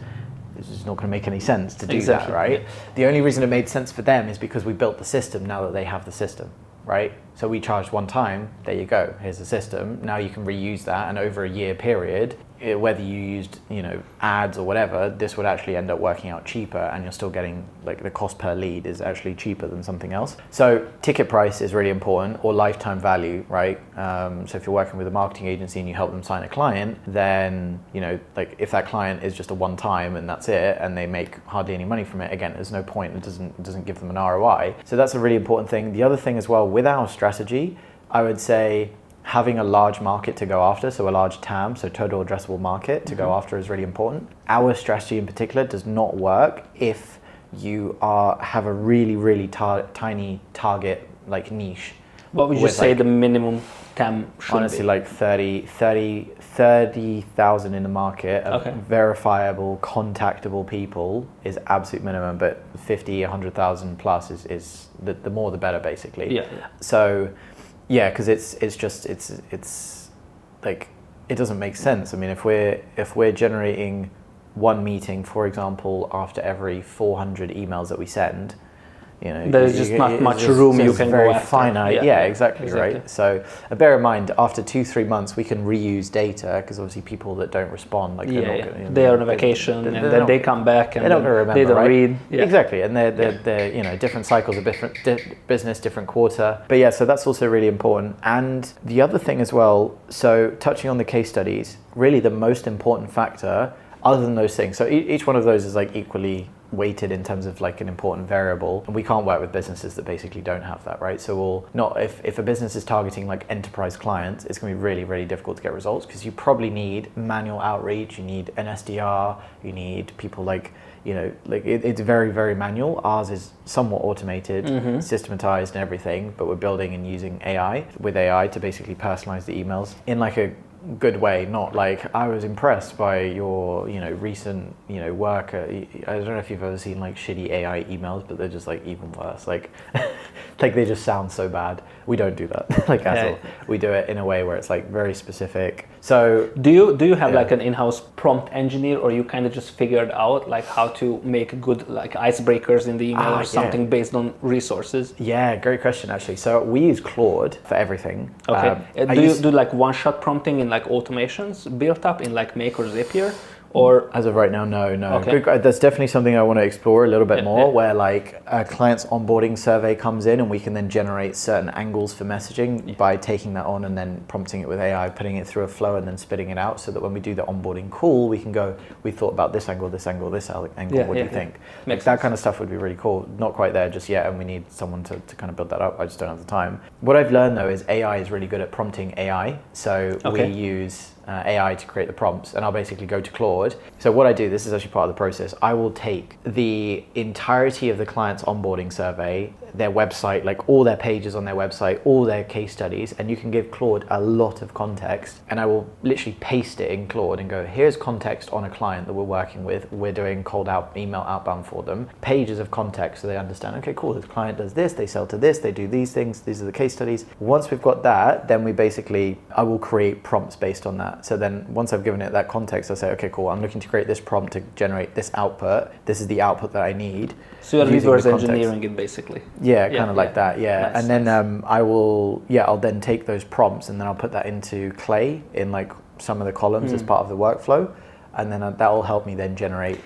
It's just not going to make any sense to do that, right? Yeah. The only reason it made sense for them is because we built the system now that they have the system, right? So we charged one time, there you go, here's the system. Now you can reuse that, and over a year period, whether you used, you know, ads or whatever, this would actually end up working out cheaper, and you're still getting, like, the cost per lead is actually cheaper than something else. So ticket price is really important, or lifetime value, right? So if you're working with a marketing agency and you help them sign a client, then, you know, like if that client is just a one time and that's it, and they make hardly any money from it, again, there's no point, it doesn't give them an ROI. So that's a really important thing. The other thing as well, with our strategy, I would say having a large market to go after, so a large TAM, so total addressable market to go after, is really important. Our strategy in particular does not work if you have a really, really tiny target, like niche. What would you say like, the minimum TAM should honestly be? Like 30,000 in the market of verifiable, contactable people is absolute minimum, but 50, 100,000 plus is the more the better, basically. Yeah. So yeah, because it's like, it doesn't make sense. I mean, if we're generating one meeting, for example, after every 400 emails that we send, you know, there's just not much room you can very go after. Finite. Yeah, exactly, right? So bear in mind, after 2-3 months, we can reuse data, because obviously people that don't respond, like they're on a vacation, and then they come back and they don't remember, they don't right? read. Yeah. Exactly, and they're you know, different cycles of different business, different quarter. But yeah, so that's also really important. And the other thing as well, so touching on the case studies, really the most important factor, other than those things, so each one of those is like equally weighted in terms of like an important variable, and we can't work with businesses that basically don't have that, right? So we'll not, if a business is targeting like enterprise clients, it's going to be really, really difficult to get results, because you probably need manual outreach, you need an SDR, you need people like, you know, like it's very, very manual. Ours is somewhat automated, systematized and everything, but we're building and using AI to basically personalize the emails in like a good way, not like, I was impressed by your, you know, recent, you know, work. I don't know if you've ever seen like shitty AI emails, but they're just like even worse. Like, like they just sound so bad. We don't do that like at all. We do it in a way where it's like very specific. So do you have like an in-house prompt engineer, or you kind of just figured out like how to make good like icebreakers in the email or something based on resources? Yeah, great question actually. So we use Claude for everything. Okay. Do you do like one-shot prompting in like automations built up in like Make or Zapier? Or as of right now, no. Okay. That's definitely something I want to explore a little bit more, where like a client's onboarding survey comes in, and we can then generate certain angles for messaging by taking that on and then prompting it with AI, putting it through a flow and then spitting it out, so that when we do the onboarding call, we can go, we thought about this angle, this angle, this angle, what do you think? Like that kind of stuff would be really cool. Not quite there just yet, and we need someone to kind of build that up. I just don't have the time. What I've learned though is AI is really good at prompting AI. So we use AI to create the prompts, and I'll basically go to Claude. So what I do, this is actually part of the process, I will take the entirety of the client's onboarding survey, their website, like all their pages on their website, all their case studies, and you can give Claude a lot of context, and I will literally paste it in Claude and go, here's context on a client that we're working with. We're doing email outbound for them. Pages of context so they understand, okay, cool, this client does this, they sell to this, they do these things, these are the case studies. Once we've got that, then I will create prompts based on that. So then once I've given it that context, I say, okay, cool, I'm looking to create this prompt to generate this output. This is the output that I need. So you're reverse engineering it basically. Yeah, kind of like that, yeah. Nice, and then I'll then take those prompts and then I'll put that into Clay in like some of the columns as part of the workflow. And then that will help me then generate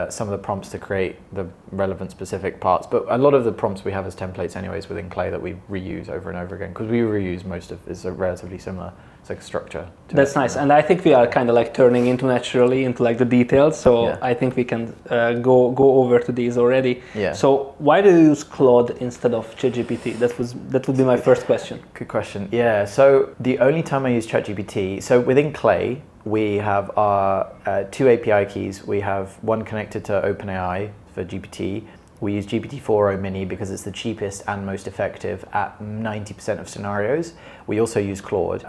some of the prompts to create the relevant specific parts. But a lot of the prompts we have as templates anyways within Clay that we reuse over and over again, because we reuse most of it's a relatively similar, it's like structure. That's nice. And I think we are kind of like turning into like the details. So I think we can go over to these already. Yeah. So why do you use Claude instead of ChatGPT? That would be my first question. Good question. Yeah. So the only time I use ChatGPT, so within Clay, we have our 2 API keys. We have one connected to OpenAI for GPT. We use GPT-4o Mini because it's the cheapest and most effective at 90% of scenarios. We also use Claude,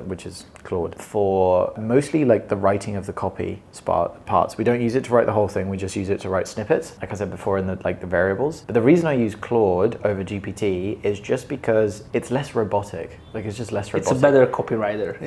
which is Claude, for mostly like the writing of the copy parts. We don't use it to write the whole thing, we just use it to write snippets, like I said before, in the variables. But the reason I use Claude over GPT is just because it's less robotic. Like it's just less robotic. It's a better copywriter.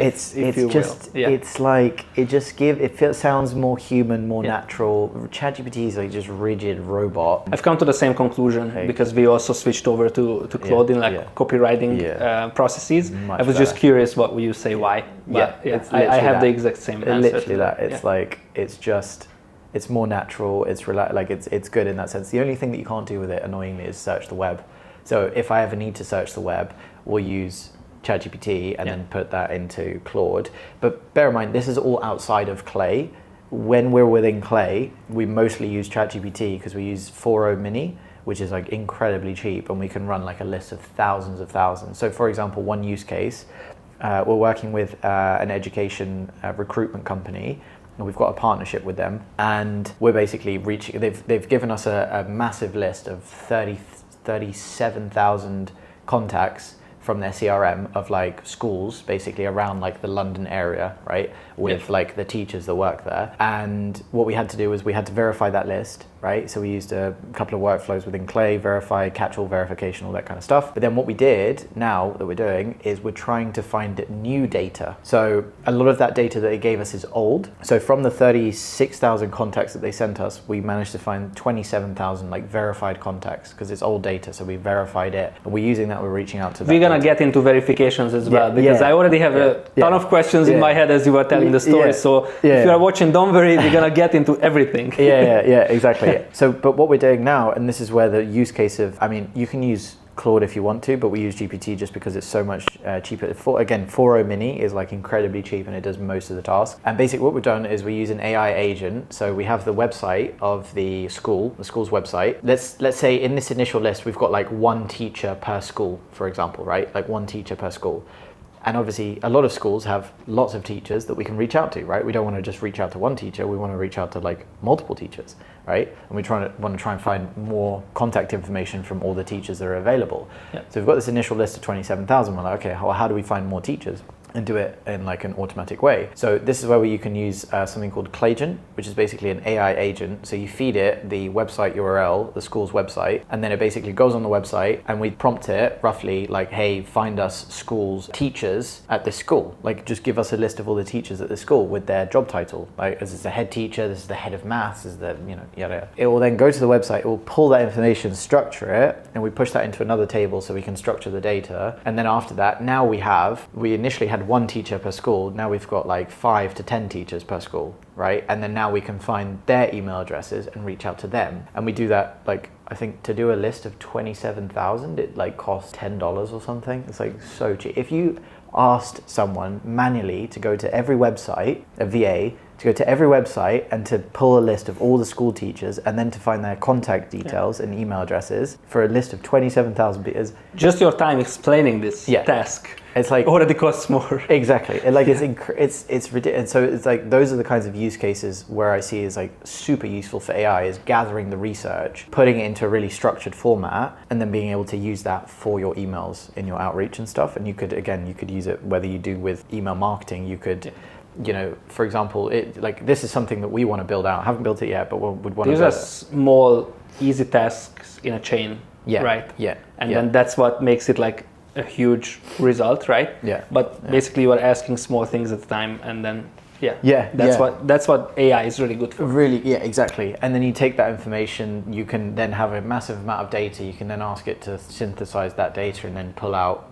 It sounds more human, more natural. ChatGPT is like just rigid robot. I've come to the same conclusion because we also switched over to Claude in copywriting processes. Much I was just curious what would you say why. But I have the exact same answer. Literally that. It's like it's more natural. It's it's good in that sense. The only thing that you can't do with it, annoyingly, is search the web. So if I ever need to search the web, we'll use ChatGPT and then put that into Claude. But bear in mind, this is all outside of Clay. When we're within Clay, we mostly use ChatGPT because we use 4o Mini, which is like incredibly cheap, and we can run like a list of thousands. So for example, one use case, we're working with an education recruitment company, and we've got a partnership with them, and we're basically they've given us a massive list of 37,000 contacts from their CRM of like schools basically around like the London area, right? With like the teachers that work there. And what we had to do was we had to verify that list, right? So we used a couple of workflows within Clay, verify, catch-all verification, all that kind of stuff. But then what we did now that we're doing is we're trying to find new data. So a lot of that data that they gave us is old. So from the 36,000 contacts that they sent us, we managed to find 27,000 like verified contacts because it's old data. So we verified it, and we're using that. We're reaching out to. We're gonna get into verifications as well because I already have a ton of questions in my head as you were telling the story. So if you are watching, don't worry, we're gonna get into everything. Exactly. So, but what we're doing now, and this is where the use case of, I mean, you can use Claude if you want to, but we use GPT just because it's so much cheaper. 4o Mini is like incredibly cheap and it does most of the tasks. And basically what we've done is we use an AI agent. So we have the website of the school's website. Let's say in this initial list, we've got like one teacher per school, for example, right? Like one teacher per school. And obviously a lot of schools have lots of teachers that we can reach out to, right? We don't want to just reach out to one teacher. We want to reach out to like multiple teachers, right? And we want to try and find more contact information from all the teachers that are available. So we've got this initial list of 27,000. We're like, okay, how do we find more teachers? And do it in like an automatic way. So this is where you can use something called Claygent, which is basically an AI agent. So you feed it the website URL, the school's website, and then it basically goes on the website and we prompt it roughly like, hey, find us schools, teachers at this school. Like just give us a list of all the teachers at this school with their job title. Like this is the head teacher, this is the head of maths, this is the, yada. It will then go to the website, it will pull that information, structure it, and we push that into another table so we can structure the data. And then after that, now we initially had one teacher per school. Now we've got like 5 to 10 teachers per school, right? And then now we can find their email addresses and reach out to them. And we do that like, I think to do a list of 27,000, it like costs $10 or something. It's like so cheap. If you asked someone manually to go to every website, a VA, to go to every website and to pull a list of all the school teachers and then to find their contact details and email addresses for a list of 27,000 people. Just your time explaining this task. It's like already costs more. Exactly. It's ridiculous. So it's like those are the kinds of use cases where I see is like super useful for AI is gathering the research, putting it into a really structured format, and then being able to use that for your emails in your outreach and stuff. And you could use it whether you do with email marketing. You could, for example, this is something that we want to build out. Haven't built it yet, but would want to. These are small, easy tasks in a chain, right? Yeah. And then that's what makes it like a huge result, right? Yeah. But basically you are asking small things at a time, and then that's what AI is really good for. Really, yeah, exactly. And then you take that information, you can then have a massive amount of data, you can then ask it to synthesize that data and then pull out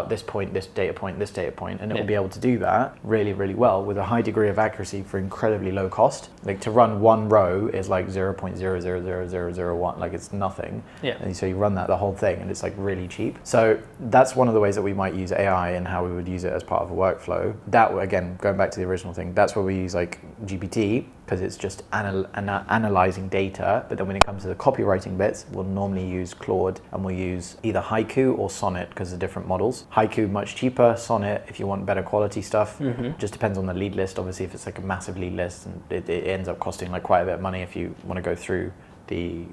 this point, this data point, and it will be able to do that really, really well with a high degree of accuracy for incredibly low cost. Like to run one row is like 0.000001, like it's nothing. Yeah. And so you run that the whole thing and it's like really cheap. So that's one of the ways that we might use AI and how we would use it as part of a workflow. That, again, going back to the original thing, that's where we use like GPT because it's just analyzing data. But then when it comes to the copywriting bits, we'll normally use Claude and we'll use either Haiku or Sonnet because they're different models. Haiku much cheaper, Sonnet if you want better quality stuff. Just depends on the lead list. Obviously, if it's like a massive lead list, and it ends up costing like quite a bit of money if you want to go through the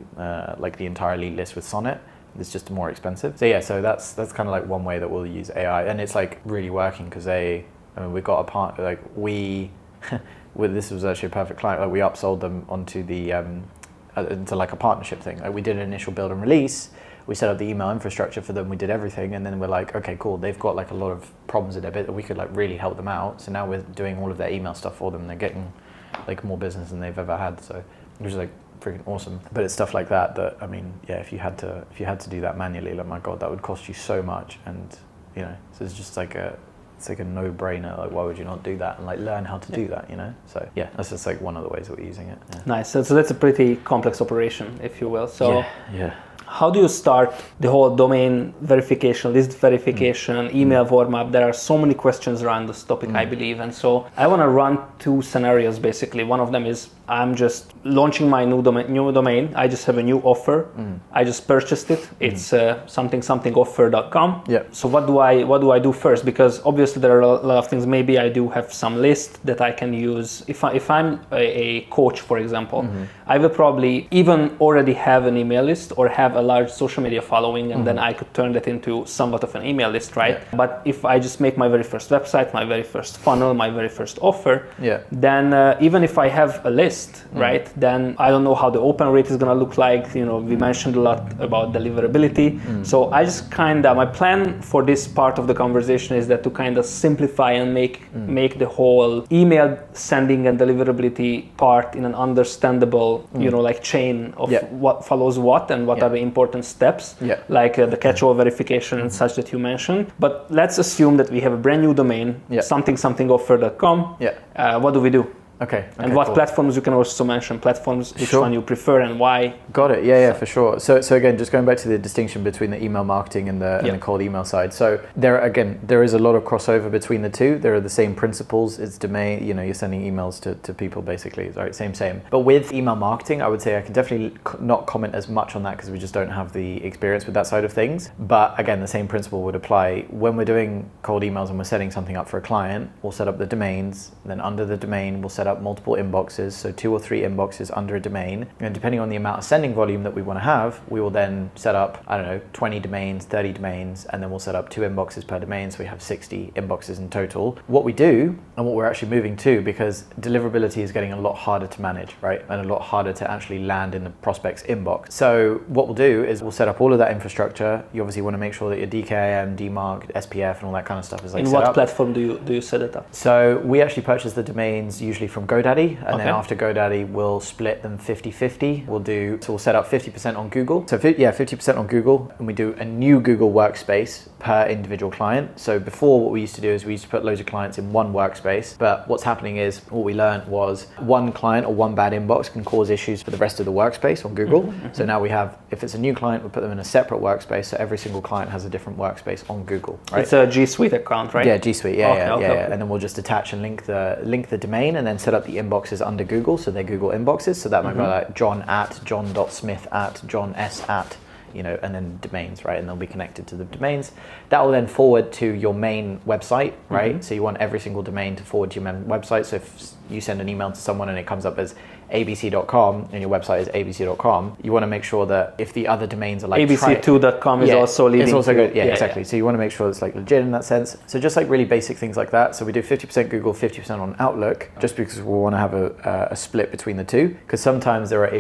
entire lead list with Sonnet. It's just more expensive. So that's kind of like one way that we'll use AI, and it's like really working because we've got a part this was actually a perfect client. Like we upsold them onto the into like a partnership thing. Like we did an initial build and release. We set up the email infrastructure for them. We did everything, and then we're like, okay, cool. They've got like a lot of problems in their bit that we could like really help them out. So now we're doing all of their email stuff for them. And they're getting like more business than they've ever had. So which is like freaking awesome. But it's stuff like that I mean, yeah, if you had to do that manually, like my God, that would cost you so much. And so it's just like it's like a no-brainer. Like, why would you not do that and like learn how to do that? So yeah, that's just like one of the ways that we're using it. Yeah. Nice. So that's a pretty complex operation, if you will. So yeah. How do you start the whole domain verification, list verification, email warm-up? There are so many questions around this topic, I believe. And so I want to run two scenarios, basically. One of them is I'm just launching my new domain. I just have a new offer. I just purchased it. It's somethingoffer.com. Yeah. So what do I do first? Because obviously there are a lot of things. Maybe I do have some list that I can use. If I'm a coach, for example, I will probably even already have an email list or have a large social media following, and then I could turn that into somewhat of an email list, right? Yeah. But if I just make my very first website, my very first funnel, my very first offer, then even if I have a list, right, then I don't know how the open rate is going to look like. We mentioned a lot about deliverability. So I just my plan for this part of the conversation is that to kind of simplify and make the whole email sending and deliverability part in an understandable, like chain of what follows what and what are the important steps, like the catch-all verification and such that you mentioned. But let's assume that we have a brand new domain, somethingoffer.com. What do we do? Okay. And what platforms you can also mention, platforms, which one you prefer and why. Got it. Yeah, for sure. So again, just going back to the distinction between the email marketing and the cold email side. So there is a lot of crossover between the two. There are the same principles. It's domain, you're sending emails to people basically, right? Same. But with email marketing, I would say I can definitely not comment as much on that because we just don't have the experience with that side of things. But again, the same principle would apply when we're doing cold emails and we're setting something up for a client. We'll set up the domains, then under the domain, we'll set up multiple inboxes, so 2 or 3 inboxes under a domain, and depending on the amount of sending volume that we want to have, we will then set up 20 domains, 30 domains, and then we'll set up 2 inboxes per domain, so we have 60 inboxes in total. What we do and what we're actually moving to, because deliverability is getting a lot harder to manage, right, and a lot harder to actually land in the prospect's inbox. So what we'll do is we'll set up all of that infrastructure. You obviously want to make sure that your DKIM, DMARC, SPF and all that kind of stuff is like set up. In what platform do you set it up? So we actually purchase the domains usually from GoDaddy, and then after GoDaddy, we'll split them 50-50. We'll set up 50% on Google. So 50% on Google, and we do a new Google workspace per individual client. So before, what we used to do is we used to put loads of clients in one workspace, but what's happening is what we learned was one client or one bad inbox can cause issues for the rest of the workspace on Google. So now we have, if it's a new client, we put them in a separate workspace, so every single client has a different workspace on Google, right? It's a G Suite account, right? Yeah, G Suite, yeah. And then we'll just attach and link the domain and then set up the inboxes under Google, so they're Google inboxes. So that might be like john.smith@johns@, and then domains, right? And they'll be connected to the domains. That will then forward to your main website, right? So you want every single domain to forward to your main website. So if you send an email to someone and it comes up as abc.com and your website is abc.com, you want to make sure that if the other domains are like abc2.com is also leading. It's also good. Yeah, exactly. So you want to make sure it's like legit in that sense. So just like really basic things like that. So we do 50% Google, 50% on Outlook, just because we want to have a split between the two. Because sometimes there are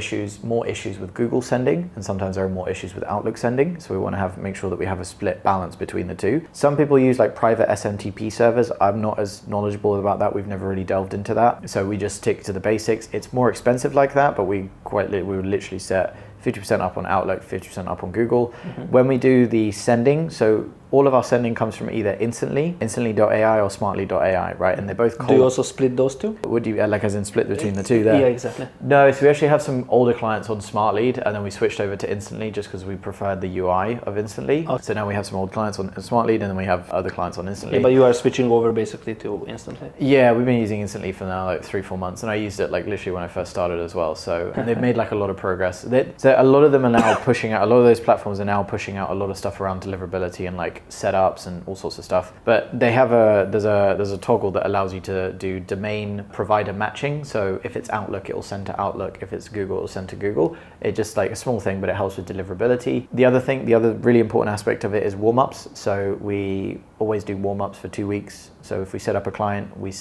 more issues with Google sending, and sometimes there are more issues with Outlook sending. So we want to make sure that we have a split balance between the two. Some people use like private SMTP servers. I'm not as knowledgeable about that. We've never really delved into that. So we just stick to the basics. It's more expensive like that, but we would literally set 50% up on Outlook, 50% up on Google. When we do the sending, so all of our sending comes from either instantly.ai or smartly.ai, right? And they're both cold. Do you also split those two? Would you, like as in split between the two there? Yeah, exactly. No, so we actually have some older clients on Smartlead, and then we switched over to Instantly just because we preferred the UI of Instantly. Okay. So now we have some old clients on Smartlead, and then we have other clients on Instantly. Yeah, but you are switching over basically to Instantly. Yeah, we've been using Instantly for now like 3-4 months, and I used it like literally when I first started as well. So and they've made like a lot of progress. So a lot of them are now pushing out, a lot of those platforms are now pushing out a lot of stuff around deliverability and like setups and all sorts of stuff. But they have there's a toggle that allows you to do domain provider matching. So if it's Outlook, it will send to Outlook. If it's Google, it will send to Google. It's just like a small thing, but it helps with deliverability. The other really important aspect of it is warm-ups. So we always do warm-ups for 2 weeks. So if we set up a client, we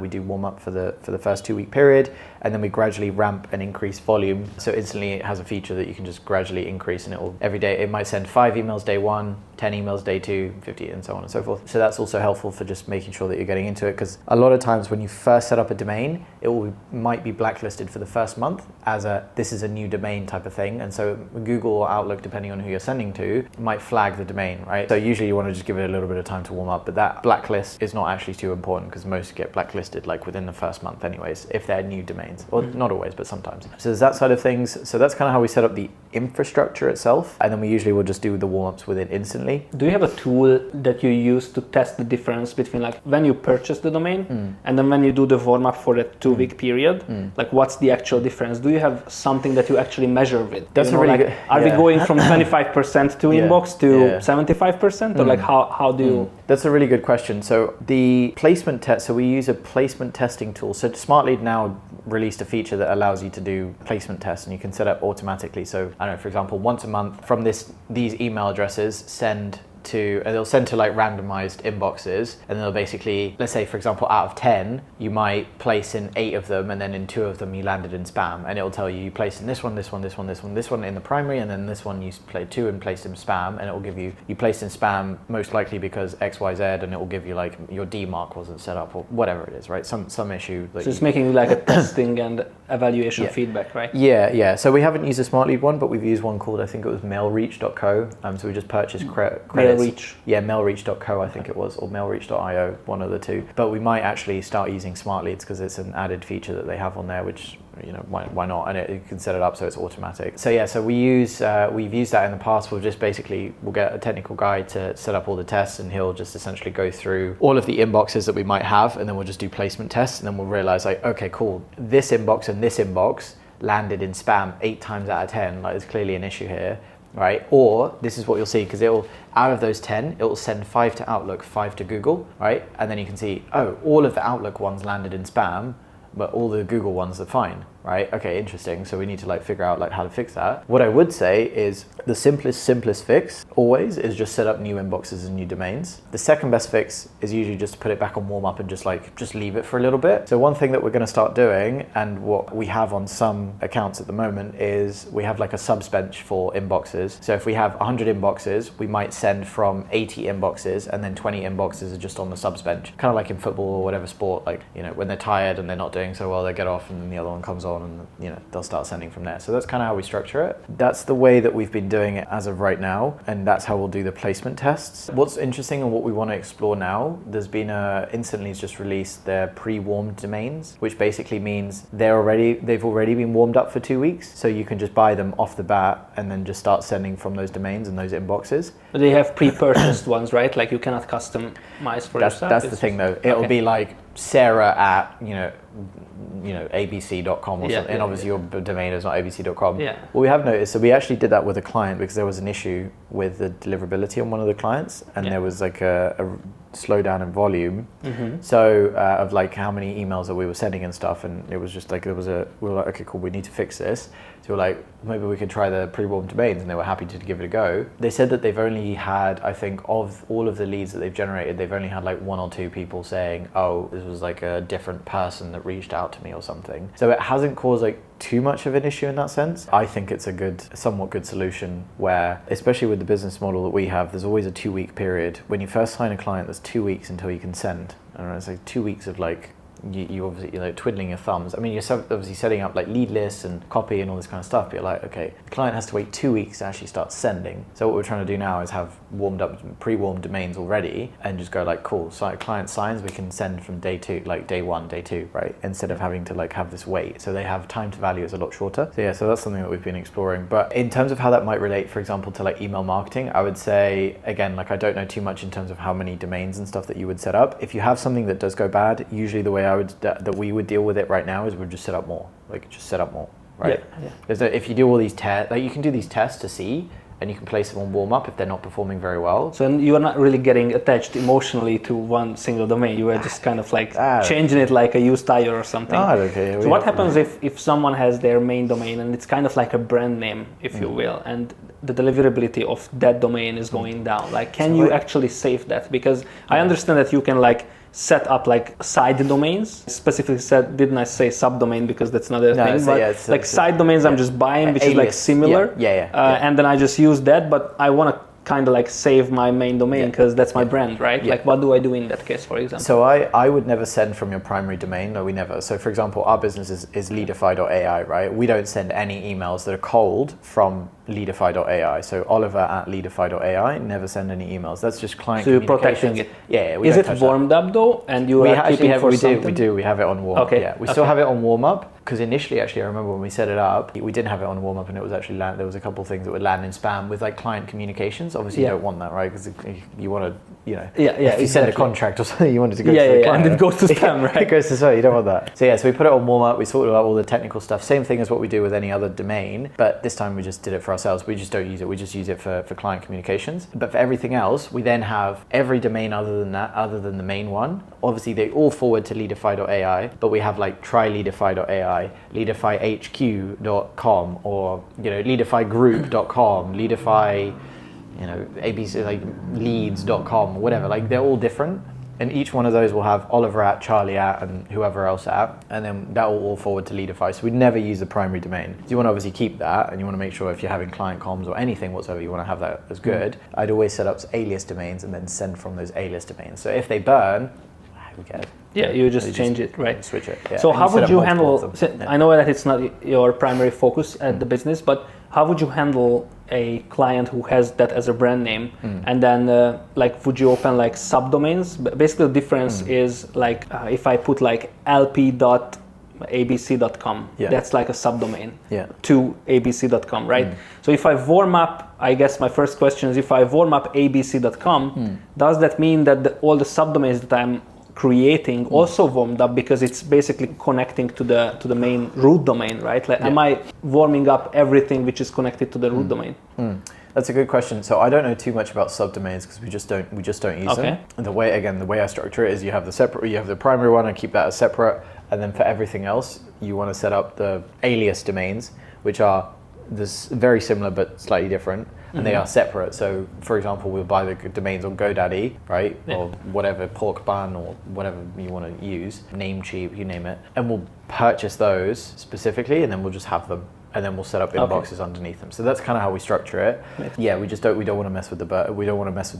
do warm-up for the first 2 week period, and then we gradually ramp and increase volume. So Instantly it has a feature that you can just gradually increase, and it will every day, it might send 5 emails day 1, 10 emails day 2, 50, and so on and so forth. So that's also helpful for just making sure that you're getting into it, because a lot of times when you first set up a domain, might be blacklisted for the first month as this is a new domain type of thing. And so Google or Outlook, depending on who you're sending to, might flag the domain, right? So usually you want to just give it a little bit of time to warm up, but that blacklist is not actually too important because most get blacklisted like within the first month anyways, if they're new domains. Well, not always, but sometimes. So there's that side of things. So that's kind of how we set up the infrastructure itself. And then we usually will just do the warm-ups within Instantly. Do you have a tool that you use to test the difference between like when you purchase the domain and then when you do the warm-up for a 2 week period? Like what's the actual difference? Do you have something that you actually measure with? That's a really good... Are we going from 25% to inbox to 75%? Or like how do you... That's a really good question. So the placement test, so we use a placement testing tool. So Smartlead now released a feature that allows you to do placement tests, and you can set up automatically. So I don't know, for example, once a month from these email addresses, they'll send to like randomized inboxes, and they'll basically, let's say for example, out of 10, you might place in 8 of them, and then in 2 of them you landed in spam, and it'll tell you placed in this one in the primary, and then this one you played 2 and placed in spam, and it will give you placed in spam most likely because XYZ, and it will give you like your DMARC wasn't set up or whatever it is, right? Some issue. So it's making like a testing and evaluation feedback, right? Yeah. So we haven't used a Smartlead one, but we've used one called, I think it was mailreach.co. So we just purchased credits. Mailreach. Yeah, mailreach.co I think it was, or mailreach.io, one of the two. But we might actually start using Smartleads because it's an added feature that they have on there, which, why not? And you can set it up so it's automatic. So yeah, so we've used that in the past. We'll get a technical guy to set up all the tests, and he'll just essentially go through all of the inboxes that we might have, and then we'll just do placement tests, and then we'll realize like, okay, cool, this inbox and this inbox landed in spam 8 times out of 10. Like there's clearly an issue here. Right? Or this is what you'll see, because out of those 10, it will send 5 to Outlook, 5 to Google, right? And then you can see, all of the Outlook ones landed in spam, but all the Google ones are fine, right? Okay, interesting. So we need to like figure out like how to fix that. What I would say is the simplest fix always is just set up new inboxes and new domains. The second best fix is usually just to put it back on warm up and just leave it for a little bit. So one thing that we're going to start doing, and what we have on some accounts at the moment, is we have like a subs bench for inboxes. So if we have 100 inboxes, we might send from 80 inboxes, and then 20 inboxes are just on the subs bench. Kind of like in football or whatever sport, like, when they're tired and they're not doing so well, they get off and then the other one comes on. on, and they'll start sending from there. So that's kind of how we structure it. That's the way that we've been doing it as of right now, and that's how we'll do the placement tests. What's interesting and what we want to explore now, there's been Instantly's just released their pre-warmed domains, which basically means they've already been warmed up for 2 weeks, so you can just buy them off the bat and then just start sending from those domains and those inboxes. But they have pre-purchased ones, right? Like you cannot customize for yourself. That's the thing though. It'll be like Sarah at abc.com or something, and obviously your domain is not abc.com. What we have noticed, so we actually did that with a client because there was an issue with the deliverability on one of the clients, and there was like a slowdown in volume. So of like how many emails that we were sending and stuff, and it was just like we were like, okay, cool, we need to fix this. So we're like, maybe we could try the pre-warmed domains, and they were happy to give it a go. They said that they've only had, I think, of all of the leads that they've generated, they've only had like 1 or 2 people saying, oh, this was like a different person that reached out to me or something. So it hasn't caused like too much of an issue in that sense. I think it's a somewhat good solution where, especially with the business model that we have, there's always a 2-week period. When you first sign a client, there's 2 weeks until you can send. I don't know, it's like 2 weeks of like, you obviously, twiddling your thumbs. I mean, you're obviously setting up like lead lists and copy and all this kind of stuff, but you're like, okay, the client has to wait 2 weeks to actually start sending. So what we're trying to do now is have pre-warmed domains already and just go like, cool, so client signs, we can send from day 2, like day 1, day 2, right? Instead of having to like have this wait. So they have time to value is a lot shorter. So that's something that we've been exploring. But in terms of how that might relate, for example, to like email marketing, I would say, again, like I don't know too much in terms of how many domains and stuff that you would set up. If you have something that does go bad, usually the way that we would deal with it right now is we'd just set up more, right? If you do all these tests, like you can do these tests to see, and you can place them on warm up if they're not performing very well. So you are not really getting attached emotionally to one single domain. You are just kind of like changing it like a used tire or something. Okay. So what happens if someone has their main domain and it's kind of like a brand name, if you will, and the deliverability of that domain is going down? Like, can you actually save that? Because I understand that you can like set up like side domains. Specifically said, didn't I say subdomain because that's another thing? But like side domains, I'm just buying, which alias. Is like similar. And then I just use that, but I want to kind of like save my main domain because that's my brand, right? Like, what do I do in that case, for example? So I would never send from your primary domain. No, we never. So for example, our business is Leadify.ai, right? We don't send any emails that are cold from Leadify.ai. So Oliver at Leadify.ai, never send any emails. That's just client communications. So you're protecting it. Yeah. Is it warmed up though? And you are keeping it for something? We do. We have it on warm up. Yeah. We still have it on warm up because initially, actually, I remember when we set it up, we didn't have it on warm up, and it was actually there was a couple of things that would land in spam with like client communications. Obviously, you don't want that, right? Because you want to, if you send a contract or something, you want it to go to the client. And it goes to spam, right? It goes to spam. You don't want that. So we put it on warm up. We sorted out all the technical stuff. Same thing as what we do with any other domain, but this time we just did it for ourselves. We just don't use it. We just use it for client communications. But for everything else, we then have every domain other than the main one. Obviously, they all forward to Leadify.ai, but we have like try Leadify.ai, LeadifyHQ.com, or LeadifyGroup.com, Leadify, ABC like leads.com, whatever. Like they're all different. And each one of those will have Oliver at, Charlie at, and whoever else at, and then that will all forward to Leadify. So we'd never use the primary domain. So you want to obviously keep that, and you want to make sure if you're having client comms or anything whatsoever, you want to have that as good. I'd always set up alias domains and then send from those alias domains. So if they burn, who cares? Yeah, you just change it, right? Switch it. Yeah. So how would you handle? I know that it's not your primary focus at the business, but how would you handle a client who has that as a brand name, and then would you open like subdomains? Basically, the difference is like if I put like lp.abc.com, that's like a subdomain to abc.com, right? So if I warm up, I guess my first question is, if I warm up abc.com, does that mean that all the subdomains that I'm creating also warmed up, because it's basically connecting to the main root domain, right? Like, am I warming up everything which is connected to the root domain? That's a good question. So I don't know too much about subdomains because we just don't use them. And the way I structure it is you have the primary one and keep that as separate, and then for everything else you want to set up the alias domains, which are this very similar but slightly different. And they are separate. So, for example, we'll buy the domains on GoDaddy, right? Or whatever, pork bun, or whatever you want to use, Namecheap, you name it. And we'll purchase those specifically, and then we'll just have them. And then we'll set up inboxes underneath them. So that's kind of how we structure it. Yeah, we don't want to mess with the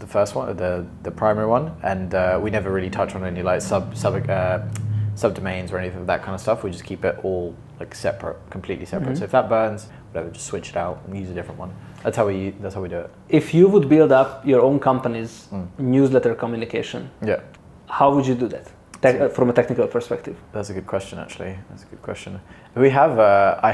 first one, the primary one, and we never really touch on any like subdomains or anything of that kind of stuff. We just keep it all like separate, completely separate. So if that burns, whatever, just switch it out and use a different one. That's how we do it. If you would build up your own company's newsletter communication, how would you do that? From a technical perspective? That's a good question, actually. That's a good question. We have, I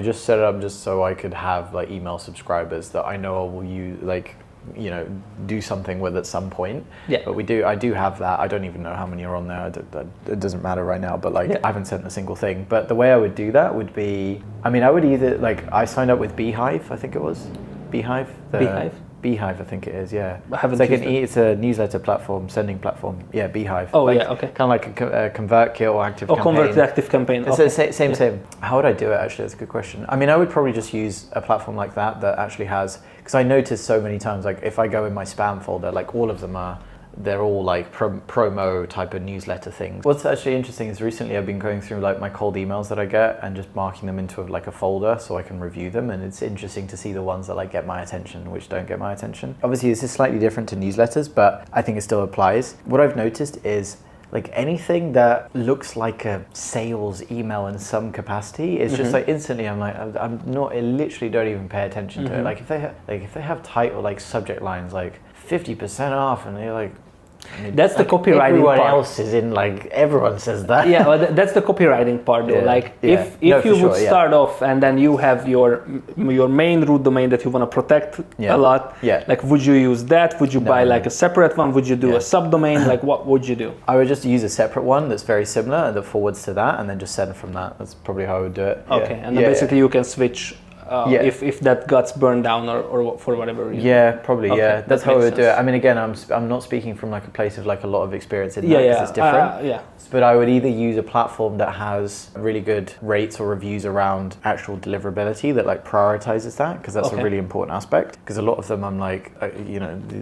just set it up just so I could have like email subscribers that I know I will use, like, you know, do something with at some point. Yeah. But I do have that. I don't even know how many are on there. It doesn't matter right now, but like I haven't sent a single thing. But the way I would do that would be, I mean, I would either, like, I signed up with Beehive, I think it was. Beehive? Beehive, I think it is, yeah. It's a newsletter platform, sending platform. Yeah, Beehive. Oh, like, yeah, okay. Kind of like a ConvertKit or Active Campaign. Convert to Active Campaign. Okay. Same. How would I do it, actually? That's a good question. I mean, I would probably just use a platform like that actually has, because I noticed so many times, like if I go in my spam folder, like all of them they're all like promo type of newsletter things. What's actually interesting is recently I've been going through like my cold emails that I get and just marking them into like a folder so I can review them, and it's interesting to see the ones that like get my attention, which don't get my attention. Obviously this is slightly different to newsletters, but I think it still applies. What I've noticed is like anything that looks like a sales email in some capacity is just like instantly I literally don't even pay attention to it. Like if they have title, like subject lines like 50% off, and they're like, I mean, that's the copywriting part. Everyone else is in, like, everyone says that. Yeah, well, that's the copywriting part though. If you would start off and then you have your main root domain that you want to protect a lot, like would you use that? Would you buy like a separate one? Would you do a subdomain? Like what would you do? I would just use a separate one that's very similar and that forwards to that, and then just send from that. That's probably how I would do it. Okay, and then basically you can switch if that gets burned down or for whatever reason. Yeah, probably. Okay, that's how I would do it. I mean, again, I'm not speaking from like a place of like a lot of experience in that, because it's different. But I would either use a platform that has really good rates or reviews around actual deliverability that like prioritizes that, because that's a really important aspect. Because a lot of them, I'm like,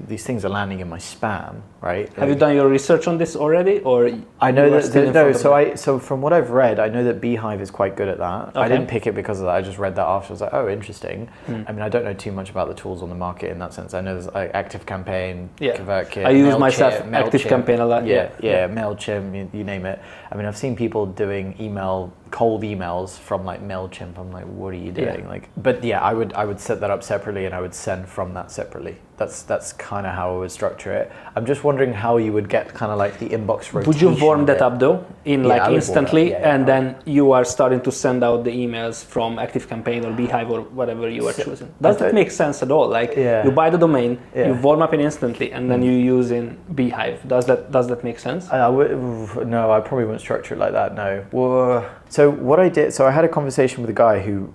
these things are landing in my spam, right? Have you done your research on this already, or I know that so from what I've read, I know that Beehive is quite good at that. Okay. I didn't pick it because of that. I just read that after. I was like, oh, interesting. I mean, I don't know too much about the tools on the market in that sense. I know there's like Active Campaign, ConvertKit. I use myself Active Campaign a lot. MailChimp, you name it. I mean, I've seen people doing cold emails from like MailChimp. I'm like, what are you doing? But I would set that up separately, and I would send from that separately. That's kind of how I would structure it. I'm just wondering how you would get kind of like the inbox rotation. Would you warm that up though, instantly, and then you are starting to send out the emails from Active Campaign or Beehive or whatever you are choosing? Does that make sense at all? Like you buy the domain, you warm up it instantly, and then you use in Beehive. Does that make sense? No, I probably wouldn't structure it like that. No. Well, so what I did, I had a conversation with a guy who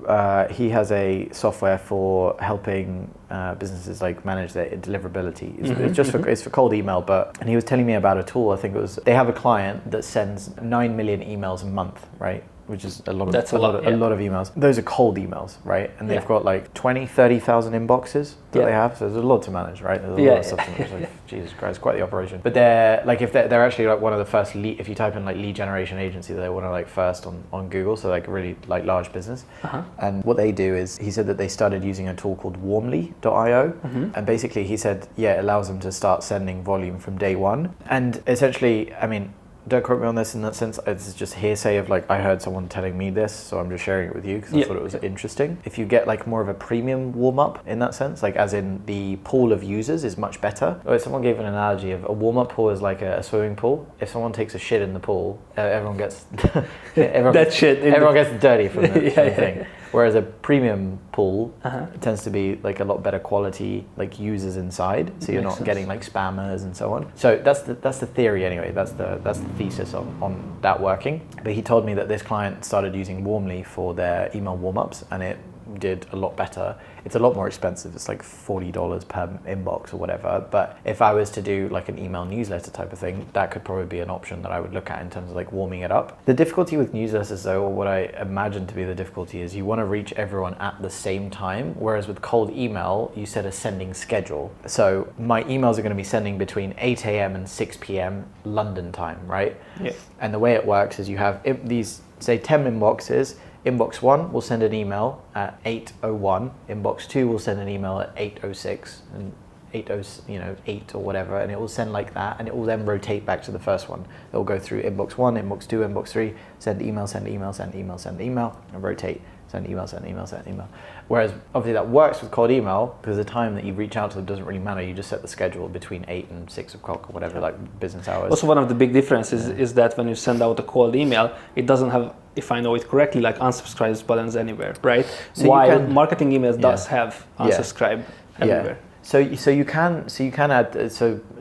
he has a software for helping businesses like manage their deliverability. It's for cold email, and he was telling me about a tool. I think it was, they have a client that sends 9 million emails a month, right? Which is a lot of emails. Those are cold emails, right? And they've got like 30,000 inboxes that they have. So there's a lot to manage, right? There's a lot of stuff to manage. Like, Jesus Christ, quite the operation. But they're like, if they're actually like one of the first if you type in like lead generation agency, they want to like first on Google. So like a really like large business. And what they do is, he said that they started using a tool called Warmly.io. And basically he said, it allows them to start sending volume from day one. And essentially, I mean, don't quote me on this in that sense, it's just hearsay of like, I heard someone telling me this, so I'm just sharing it with you because I thought it was interesting. If you get like more of a premium warm-up in that sense, like as in the pool of users is much better. Someone gave an analogy of a warm-up pool is like a swimming pool. If someone takes a shit in the pool, everyone gets everyone gets dirty from the thing. Whereas a premium pool tends to be like a lot better quality, like users inside, so you're not getting like spammers and so on. So that's the theory anyway. That's the thesis on that working. But he told me that this client started using Warmly for their email warm-ups, and it did a lot better. It's a lot more expensive. It's like $40 per inbox or whatever. But if I was to do like an email newsletter type of thing, that could probably be an option that I would look at in terms of like warming it up. The difficulty with newsletters though, or what I imagine to be the difficulty, is you want to reach everyone at the same time. Whereas with cold email, you set a sending schedule. So my emails are going to be sending between 8 a.m. and 6 p.m. London time, right? Yeah. And the way it works is you have these, say 10 inboxes. Inbox 1 will send an email at 8:01. Inbox 2 will send an email at 8:06. And 8 or whatever, and it will send like that, and it will then rotate back to the first one. It will go through inbox 1, inbox 2, inbox 3, send email, send email, send email, send email, and rotate. Send email, send email, send email. Whereas obviously that works with cold email because the time that you reach out to them doesn't really matter. You just set the schedule between 8 and 6 o'clock or whatever, like business hours. Also, one of the big differences is that when you send out a cold email, it doesn't have, if I know it correctly, like unsubscribe buttons anywhere, right? So while marketing emails does have unsubscribe everywhere. So you can add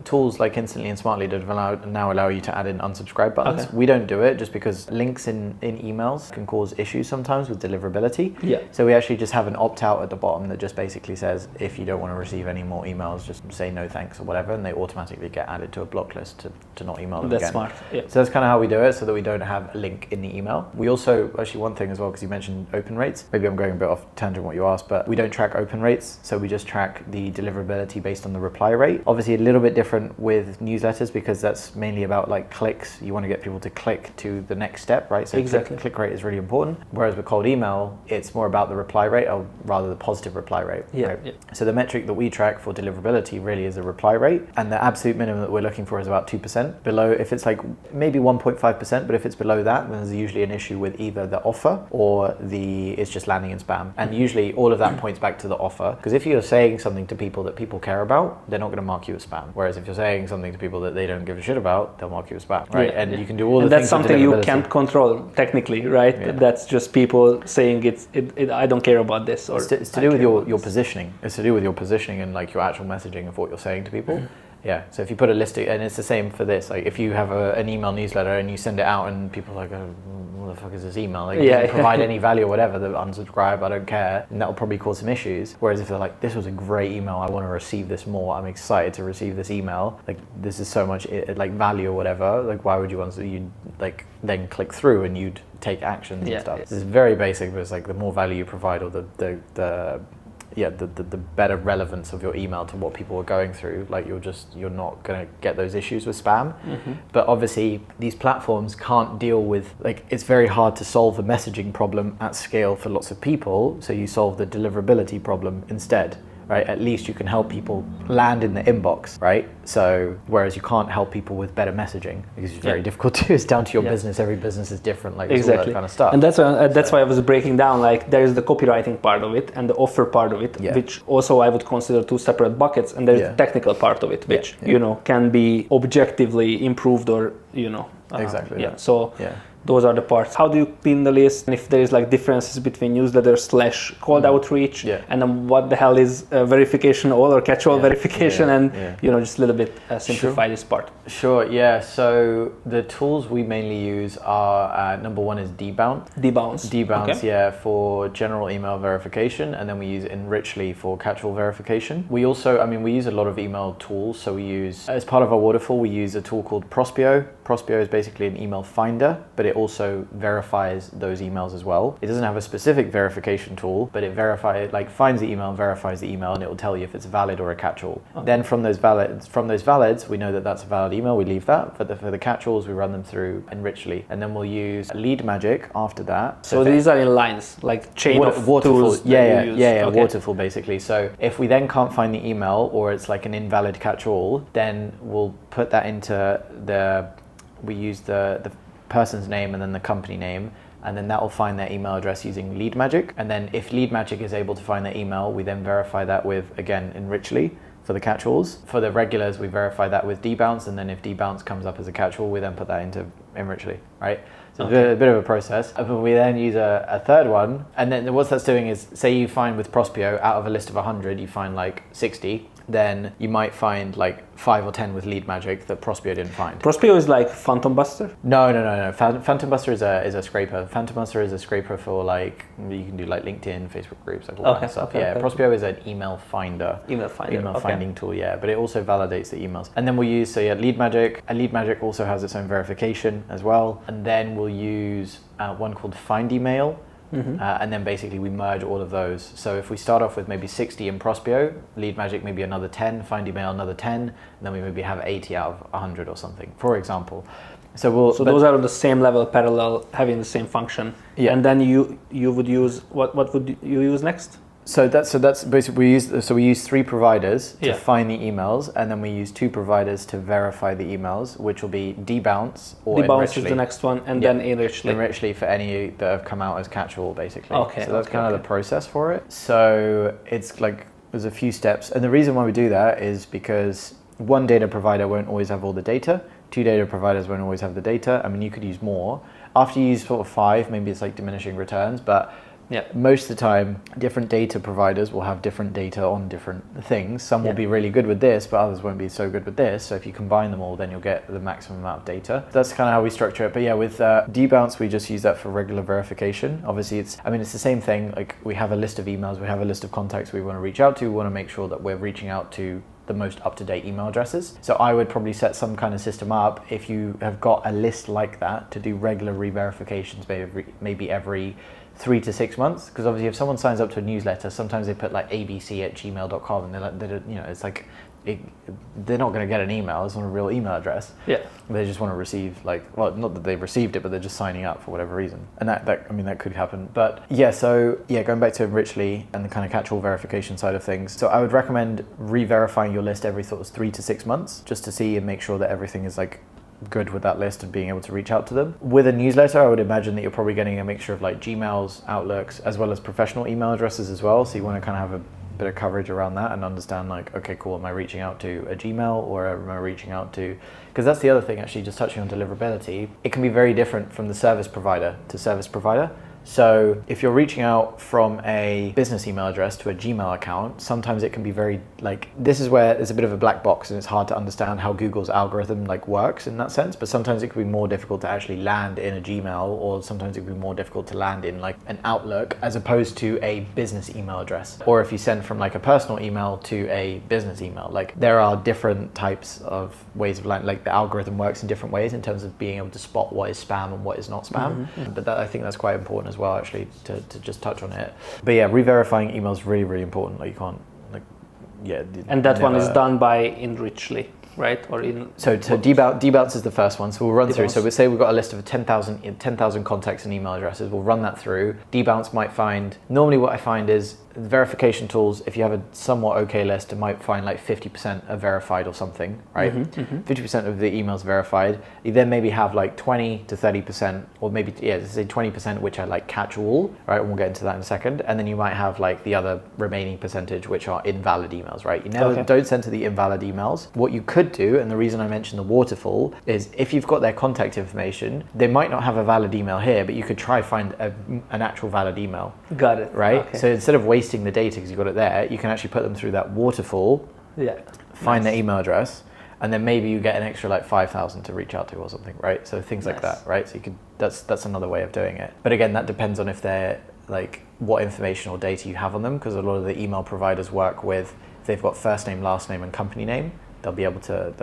tools like Instantly and Smartly now allow you to add in unsubscribe buttons. Okay. We don't do it just because links in emails can cause issues sometimes with deliverability. Yeah. So we actually just have an opt out at the bottom that just basically says if you don't want to receive any more emails, just say no thanks or whatever, and they automatically get added to a block list to not email them That's again. smart. Yeah. So that's kind of how we do it, so that we don't have a link in the email. We also, actually one thing as well, because you mentioned open rates, maybe I'm going a bit off tangent what you asked, but we don't track open rates, so we just track the deliverability based on the reply rate. Obviously a little bit different with newsletters because that's mainly about like clicks. You want to get people to click to the next step, right? So exactly. click rate is really important. Whereas with cold email, it's more about the reply rate, or rather the positive reply rate. Yeah, right? yeah. So the metric that we track for deliverability really is the reply rate, and the absolute minimum that we're looking for is about 2%. Below, if it's like maybe 1.5%, but if it's below that, then there's usually an issue with either the offer or it's just landing in spam. And usually all of that points back to the offer, because if you're saying something to people that people care about, they're not going to mark you as spam. Whereas if you're saying something to people that they don't give a shit about, they'll mark you as spam, right? Yeah, and you can do all the and things. that's something you can't control technically, right? Yeah. That's just people saying I don't care about this. Or it's to do with your positioning. It's to do with your positioning and like your actual messaging of what you're saying to people. Yeah, so if you put a list, and it's the same for this, like if you have an email newsletter and you send it out and people are like, oh, what the fuck is this email? Like, it doesn't provide any value or whatever, they unsubscribe, I don't care, and that'll probably cause some issues. Whereas if they're like, this was a great email, I want to receive this more, I'm excited to receive this email, like this is so much like value or whatever, like why would you want to, you'd like then click through and you'd take actions and stuff. This is very basic, but it's like the more value you provide, or the better relevance of your email to what people are going through, like you're not going to get those issues with spam. But obviously these platforms can't deal with, like, it's very hard to solve the messaging problem at scale for lots of people, so you solve the deliverability problem instead, right? At least you can help people land in the inbox, right? So whereas you can't help people with better messaging because it's very difficult to. It's down to your business. Every business is different, like all that kind of stuff. And that's why I was breaking down, like there is the copywriting part of it and the offer part of it, which also I would consider two separate buckets. And there's the technical part of it, which can be objectively improved, or exactly. So. Those are the parts. How do you pin the list? And if there is like differences between newsletter / cold outreach, and then what the hell is verification all or catch-all verification, and just a little bit simplify this part. Sure. Yeah. So the tools we mainly use are number one is Debounce. Okay. For general email verification, and then we use Enrichly for catch-all verification. We also, we use a lot of email tools. So we use, as part of our waterfall, we use a tool called Prospeo. Prospeo is basically an email finder, but it also verifies those emails as well. It doesn't have a specific verification tool, but it finds the email and verifies the email, and it will tell you if it's valid or a catch-all. Then from those valids, we know that that's a valid email. We leave that. For the catch-alls, we run them through Enrichly, and then we'll use Lead Magic after that. So these are in lines, like chain of waterfall tools. Okay. Waterfall basically. So if we then can't find the email, or it's like an invalid catch-all, then we'll put that into we use the person's name and then the company name, and then that will find their email address using Lead Magic. And then if Lead Magic is able to find their email, we then verify that with, again, Enrichly for the catch-alls. For the regulars, we verify that with Debounce, and then if Debounce comes up as a catch-all, we then put that into Enrichly, right? So it's a bit of a process. But we then use a third one, and then what that's doing is, say you find with Prospeo, out of a list of 100, you find like 60, then you might find like 5 or 10 with Lead Magic that Prospeo didn't find. Prospeo is like Phantom Buster? No. Phantom Buster is a scraper. Phantom Buster is a scraper for like, you can do like LinkedIn, Facebook groups, like all that stuff. Prospeo is an email finder. Email finding tool, but it also validates the emails. And then we'll use, Lead Magic. And Lead Magic also has its own verification as well. And then we'll use one called Find Email. And then basically we merge all of those. So if we start off with maybe 60 in Prospeo, Lead Magic maybe another 10, Find Email another 10, and then we maybe have 80 out of 100 or something, for example. So those are on the same level, parallel, having the same function. And then you would use, what would you use next? So that's basically we use 3 providers to Yeah. find the emails, and then we use 2 providers to verify the emails, which will be debounce or Debounce Enrichly. is the next one, and Yeah. then Enrichly. Enrichly for any that have come out as catch-all, basically. Okay, So that's okay, kind of okay. the process for it. So it's like there's a few steps, and the reason why we do that is because one data provider won't always have all the data. 2 data providers won't always have the data. I mean, you could use more. After you use sort of 5, maybe it's like diminishing returns, but Yeah. most of the time, different data providers will have different data on different things. Some will Yeah. be really good with this, but others won't be so good with this. So if you combine them all, then you'll get the maximum amount of data. That's kind of how we structure it. But yeah, with debounce, we just use that for regular verification. Obviously, it's the same thing. Like we have a list of emails, we have a list of contacts we want to reach out to. We want to make sure that we're reaching out to the most up-to-date email addresses. So I would probably set some kind of system up if you have got a list like that to do regular re-verifications, maybe every 3 to 6 months, because obviously if someone signs up to a newsletter, sometimes they put like abc@gmail.com and they're like, it's like they're not going to get an email. It's not a real email address. Yeah. They just want to receive not that they've received it, but they're just signing up for whatever reason. And that could happen. But going back to Enrichly and the kind of catch-all verification side of things. So I would recommend re-verifying your list every sort of 3 to 6 months, just to see and make sure that everything is like good with that list and being able to reach out to them. With a newsletter, I would imagine that you're probably getting a mixture of like Gmails, Outlooks, as well as professional email addresses as well. So you want to kind of have a bit of coverage around that and understand like, okay, cool, am I reaching out to a Gmail or am I reaching out to, because that's the other thing actually, just touching on deliverability, it can be very different from the service provider to service provider. So if you're reaching out from a business email address to a Gmail account, sometimes it can be very this is where there's a bit of a black box and it's hard to understand how Google's algorithm works in that sense. But sometimes it can be more difficult to actually land in a Gmail, or sometimes it can be more difficult to land in like an Outlook as opposed to a business email address. Or if you send from like a personal email to a business email, like there are different types of ways of like the algorithm works in different ways in terms of being able to spot what is spam and what is not spam. Mm-hmm. But I think that's quite important as well, actually, to just touch on it. But yeah, re-verifying email is really, really important. Like you can't, and that one is done by Enrichly, right? Or So debounce is the first one. So we'll run through. So we say we've got a list of 10,000 contacts and email addresses. We'll run that through. Debounce might find, normally what I find is the verification tools, if you have a somewhat okay list, it might find like 50% are verified or something, right? 50% of the emails verified. You then maybe have like 20 to 30%, or maybe, say 20%, which are like catch all, right? And we'll get into that in a second. And then you might have like the other remaining percentage, which are invalid emails, right? You never don't send to the invalid emails. What you could do, and the reason I mentioned the waterfall, is if you've got their contact information, they might not have a valid email here, but you could try find an actual valid email. Got it. Right? Okay. So instead of wasting the data because you've got it there, you can actually put them through that waterfall, find their email address, and then maybe you get an extra like 5,000 to reach out to or something, right? So things like that, right? So you could, that's another way of doing it. But again, that depends on if they're like what information or data you have on them, because a lot of the email providers work with, if they've got first name, last name, and company name, they'll be able to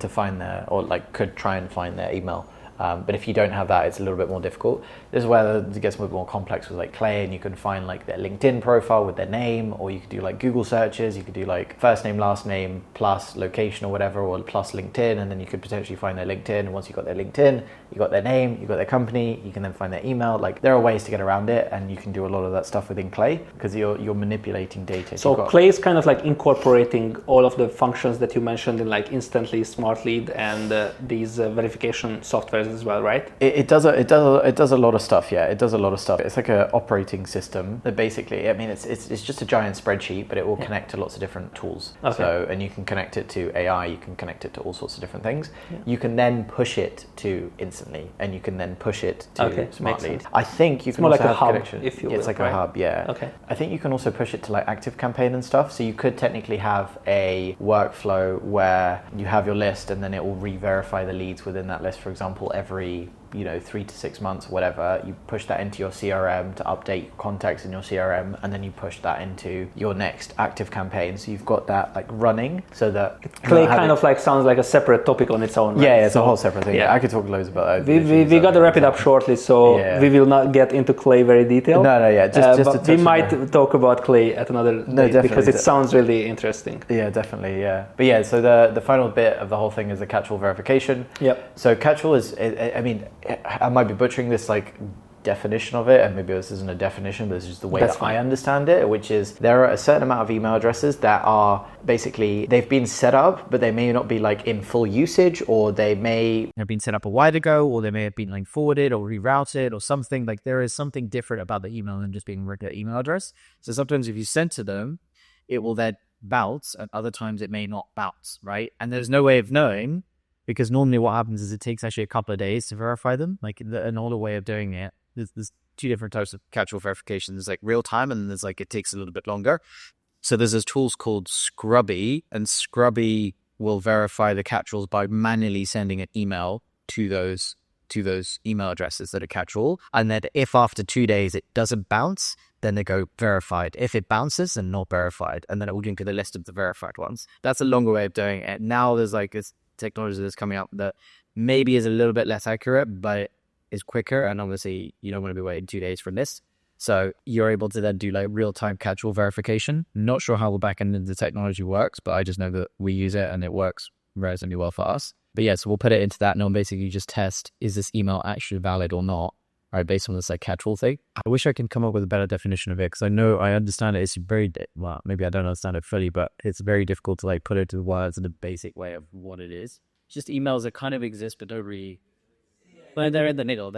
find their, or like could try and find their email. But if you don't have that, it's a little bit more difficult. This is where it gets a bit more complex with like Clay, and you can find like their LinkedIn profile with their name, or you could do like Google searches. You could do like first name, last name, plus location or whatever, or plus LinkedIn, and then you could potentially find their LinkedIn. And once you've got their LinkedIn, you got their name, you got their company, you can then find their email. Like there are ways to get around it, and you can do a lot of that stuff within Clay because you're manipulating data. So Clay is kind of like incorporating all of the functions that you mentioned in like Instantly, Smart Lead, and these verification softwares as well, right? It does a lot of stuff. Yeah, it does a lot of stuff. It's like an operating system that basically, I mean, it's just a giant spreadsheet, but it will connect to lots of different tools. Okay. So, and you can connect it to AI, you can connect it to all sorts of different things. Yeah. You can then push it to Instantly, and you can then push it to Smart Lead. I think you can also have connection. If you will, it's like a hub. Yeah. Okay. I think you can also push it to like Active Campaign and stuff. So you could technically have a workflow where you have your list, and then it will re-verify the leads within that list. For example, every 3 to 6 months, whatever, you push that into your CRM to update contacts in your CRM, and then you push that into your next active campaign. So you've got that like running, so that Clay kind of like sounds like a separate topic on its own. Right? Yeah, it's a whole separate thing. Yeah, I could talk loads about that. We got to wrap it up shortly, so we will not get into Clay very detailed. No, yeah, just but we might talk about Clay at another date because it sounds really interesting. Yeah, definitely, yeah. But yeah, so the final bit of the whole thing is the catch-all verification. Yep. So catch-all is, I mean, I might be butchering this like definition of it, and maybe this isn't a definition, but this is just the way That's that fine. I understand it, which is there are a certain amount of email addresses that are basically, they've been set up, but they may not be like in full usage, or they may have been set up a while ago, or they may have been like forwarded or rerouted or something. Like there is something different about the email than just being a regular email address. So sometimes if you send to them, it will then bounce, and other times it may not bounce, right? And there's no way of knowing, because normally what happens is it takes actually a couple of days to verify them. Like an older way of doing it, there's two different types of catch-all verification. There's like real time, and there's like it takes a little bit longer. So there's this tools called Scrubby, and Scrubby will verify the catch-alls by manually sending an email to those email addresses that are catch-all. And then if after 2 days it doesn't bounce, then they go verified. If it bounces, then not verified, and then it will link to the list of the verified ones. That's a longer way of doing it. Now there's like this technology that's coming out that maybe is a little bit less accurate, but is quicker, and obviously you don't want to be waiting 2 days for this. So you're able to then do like real-time catch-all verification. Not sure how the back end of the technology works, but I just know that we use it and it works relatively well for us. But yeah, so we'll put it into that, and we'll basically just test, is this email actually valid or not, right, based on this like catch-all thing. I wish I can come up with a better definition of it, because I understand it. It's very, well, maybe I don't understand it fully, but it's very difficult to like put it to the words in a basic way of what it is. It's just emails that kind of exist, but don't really, well, they're in the middle.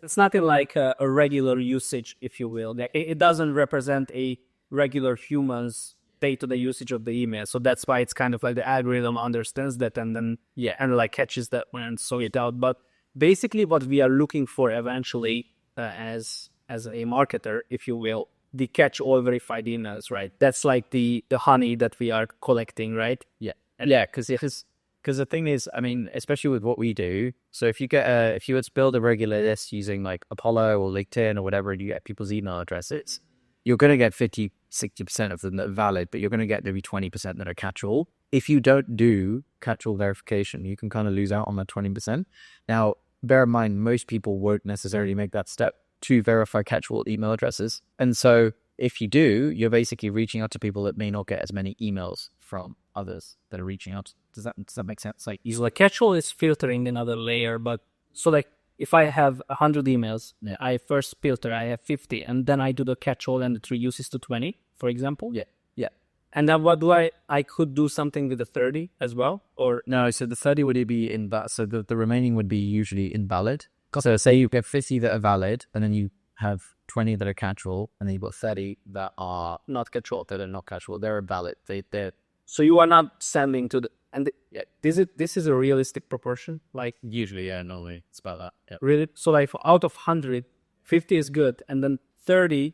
It's nothing like a regular usage, if you will. It doesn't represent a regular human's day-to-day usage of the email. So that's why it's kind of like the algorithm understands that and then and like catches that one and sort it out. But basically what we are looking for eventually as a marketer, if you will, the catch-all verified emails, right? That's like the honey that we are collecting, right? Yeah. Yeah, because the thing is, I mean, especially with what we do, so if you were to build a regular list using like Apollo or LinkedIn or whatever, and you get people's email addresses, you're going to get 50-60% of them that are valid, but you're going to get maybe 20% that are catch-all. If you don't do catch-all verification, you can kind of lose out on that 20%. Now, bear in mind, most people won't necessarily make that step to verify catch-all email addresses. And so if you do, you're basically reaching out to people that may not get as many emails from others that are reaching out. Does that make sense? Like, So like catch-all is filtering another layer, but so like if I have 100 emails, I first filter, I have 50, and then I do the catch-all and it reduces to 20, for example. Yeah. And then what do I could do something with the 30 as well, or No, so the 30 would be invalid. So the remaining would be usually invalid. So say you get 50 that are valid, and then you have 20 that are catch-all, and then you've got 30 that are not catch-all. that are not catch-all. They're invalid. They're So you are not sending to the this is a realistic proportion, like usually, normally it's about that. Yeah. really. So like out of 100, 50 is good, and then 30%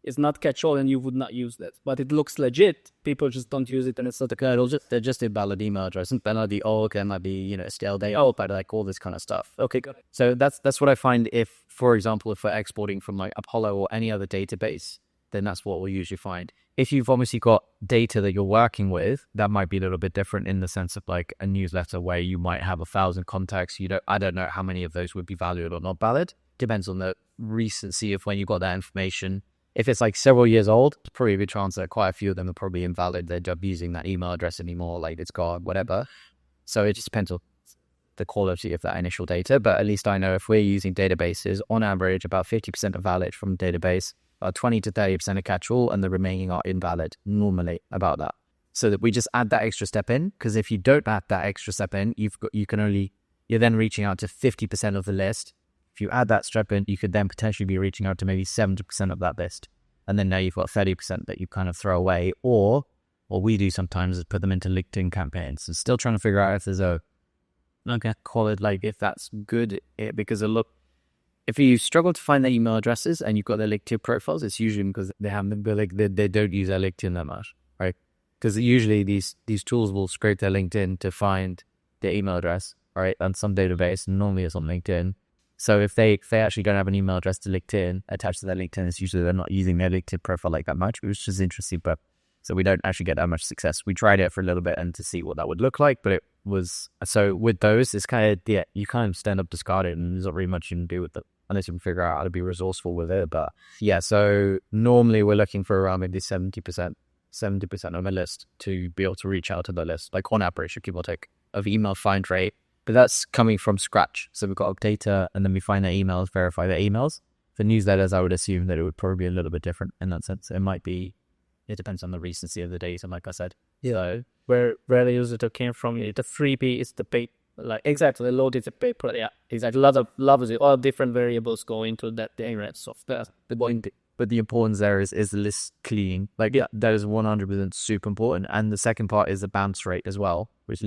is not catch-all, and you would not use that. But it looks legit. People just don't use it, and it's not the kernel. They're just invalid email address. And then the there might be stale date, but like all this kind of stuff. Okay, got it. So that's what I find. If, for example, if we're exporting from like Apollo or any other database, then that's what we'll usually find. If you've obviously got data that you're working with, that might be a little bit different in the sense of like a newsletter where you might have 1,000 contacts. I don't know how many of those would be valid or not valid. Depends on the recency of when you got that information. If it's like several years old, it's probably a good chance that quite a few of them are probably invalid. They're not using that email address anymore, like it's gone, whatever. So it just depends on the quality of that initial data. But at least I know if we're using databases, on average, about 50% are valid from the database, 20 to 30% are catch-all, and the remaining are invalid, normally about that. So that we just add that extra step in, because if you don't add that extra step in, you're then reaching out to 50% of the list. If you add that step in, you could then potentially be reaching out to maybe 70% of that list. And then now you've got 30% that you kind of throw away. Or what we do sometimes is put them into LinkedIn campaigns. And still trying to figure out if there's call it like if that's good. Because if you struggle to find their email addresses and you've got their LinkedIn profiles, it's usually because they don't use their LinkedIn that much, right? Because usually these tools will scrape their LinkedIn to find their email address, right? On some database, normally it's on LinkedIn. So if they actually don't have an email address to LinkedIn attached to their LinkedIn, it's usually they're not using their LinkedIn profile like that much, which is interesting. But so we don't actually get that much success. We tried it for a little bit and to see what that would look like, but it was so with those, it's kind of you kind of stand up discarded, and there's not really much you can do with it unless you can figure out how to be resourceful with it. But yeah, so normally we're looking for around maybe 70% of a list to be able to reach out to the list, like on average, give or take, of email find rate But that's coming from scratch. So we've got data, and then we find their emails, verify their emails. For newsletters, I would assume that it would probably be a little bit different in that sense. It depends on the recency of the data, like I said. Yeah, where the user came from, the freebie is the paid, like exactly, the load is the paid, yeah, exactly. A lot of all different variables go into that areas of the point. But the importance there is the list cleaning. Like, yeah, that is 100% super important. And the second part is the bounce rate as well, which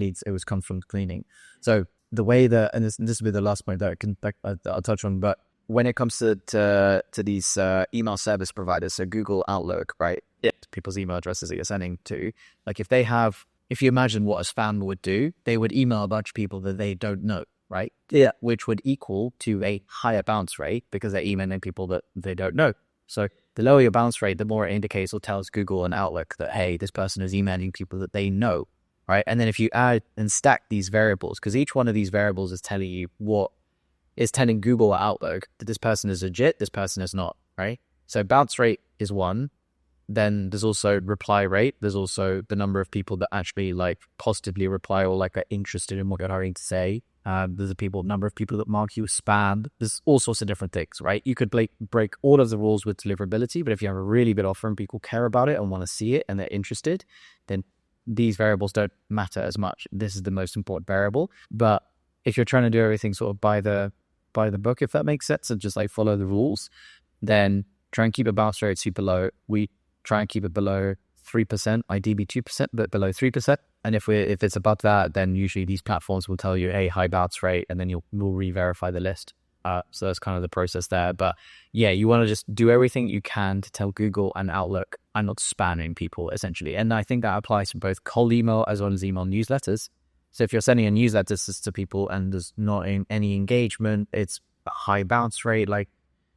comes from cleaning. So the way that, and this will be the last point that I'll touch on, but when it comes to these email service providers, so Google, Outlook, right? Yeah. People's email addresses that you're sending to, like if you imagine what a spam would do, they would email a bunch of people that they don't know, right? Yeah. Which would equal to a higher bounce rate because they're emailing people that they don't know. So the lower your bounce rate, the more it indicates or tells Google and Outlook that, hey, this person is emailing people that they know, right? And then if you add and stack these variables, because each one of these variables is telling you telling Google or Outlook that this person is legit, this person is not, right? So bounce rate is one. Then there's also reply rate. There's also the number of people that actually like positively reply or like are interested in what you're having to say. There's number of people that mark you as spam. There's all sorts of different things, right? You could break all of the rules with deliverability, but if you have a really good offer and people care about it and want to see it and they're interested, then these variables don't matter as much. This is the most important variable. But if you're trying to do everything sort of by the book, if that makes sense, and just like follow the rules, then try and keep a bounce rate super low. We try and keep it below 3%, ideally 2%, but below 3%. And if it's above that, then usually these platforms will tell you, hey, high bounce rate, and then we'll re-verify the list. So that's kind of the process there. But yeah, you want to just do everything you can to tell Google and Outlook, I'm not spamming people, essentially. And I think that applies to both cold email as well as email newsletters. So if you're sending a newsletter to people and there's not any engagement, it's a high bounce rate, like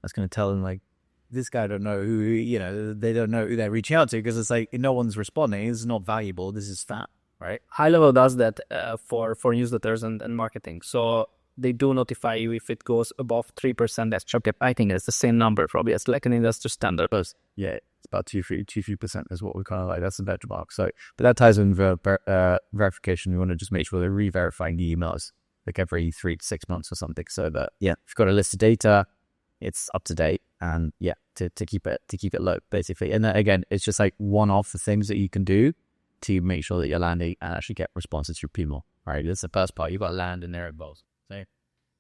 that's going to tell them like, this guy don't know who, they don't know who they're reaching out to because it's like no one's responding. It's not valuable. This is fat, right? GoHighLevel does that for newsletters and marketing. So they do notify you if it goes above 3%. That's I think it's the same number probably as like an industry standard. Yeah, it's about 2-3% is what we kind of like. That's the benchmark. So, but that ties in verification. We want to just make sure they're re-verifying the emails like every 3 to 6 months or something. So that if you've got a list of data, it's up to date, and to keep it low basically. And then again, it's just like one of the things that you can do to make sure that you're landing and actually get responses from people. Right, that's the first part. You've got to land and there it goes. So,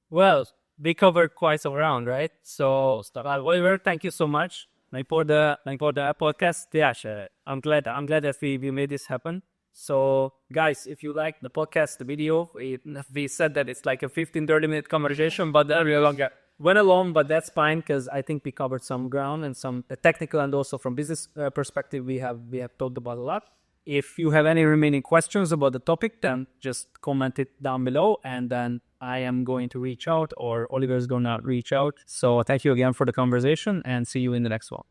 well, we covered quite some ground, right? So, Oliver, thank you so much. For the podcast. Yeah, I'm glad that we made this happen. So, guys, if you like the podcast, the video, we said that it's like a 15-30 minute conversation, but went along, but that's fine because I think we covered some ground and some technical and also from business perspective, we have talked about a lot. If you have any remaining questions about the topic, then just comment it down below, and then I am going to reach out or Oliver is going to reach out. So thank you again for the conversation and see you in the next one.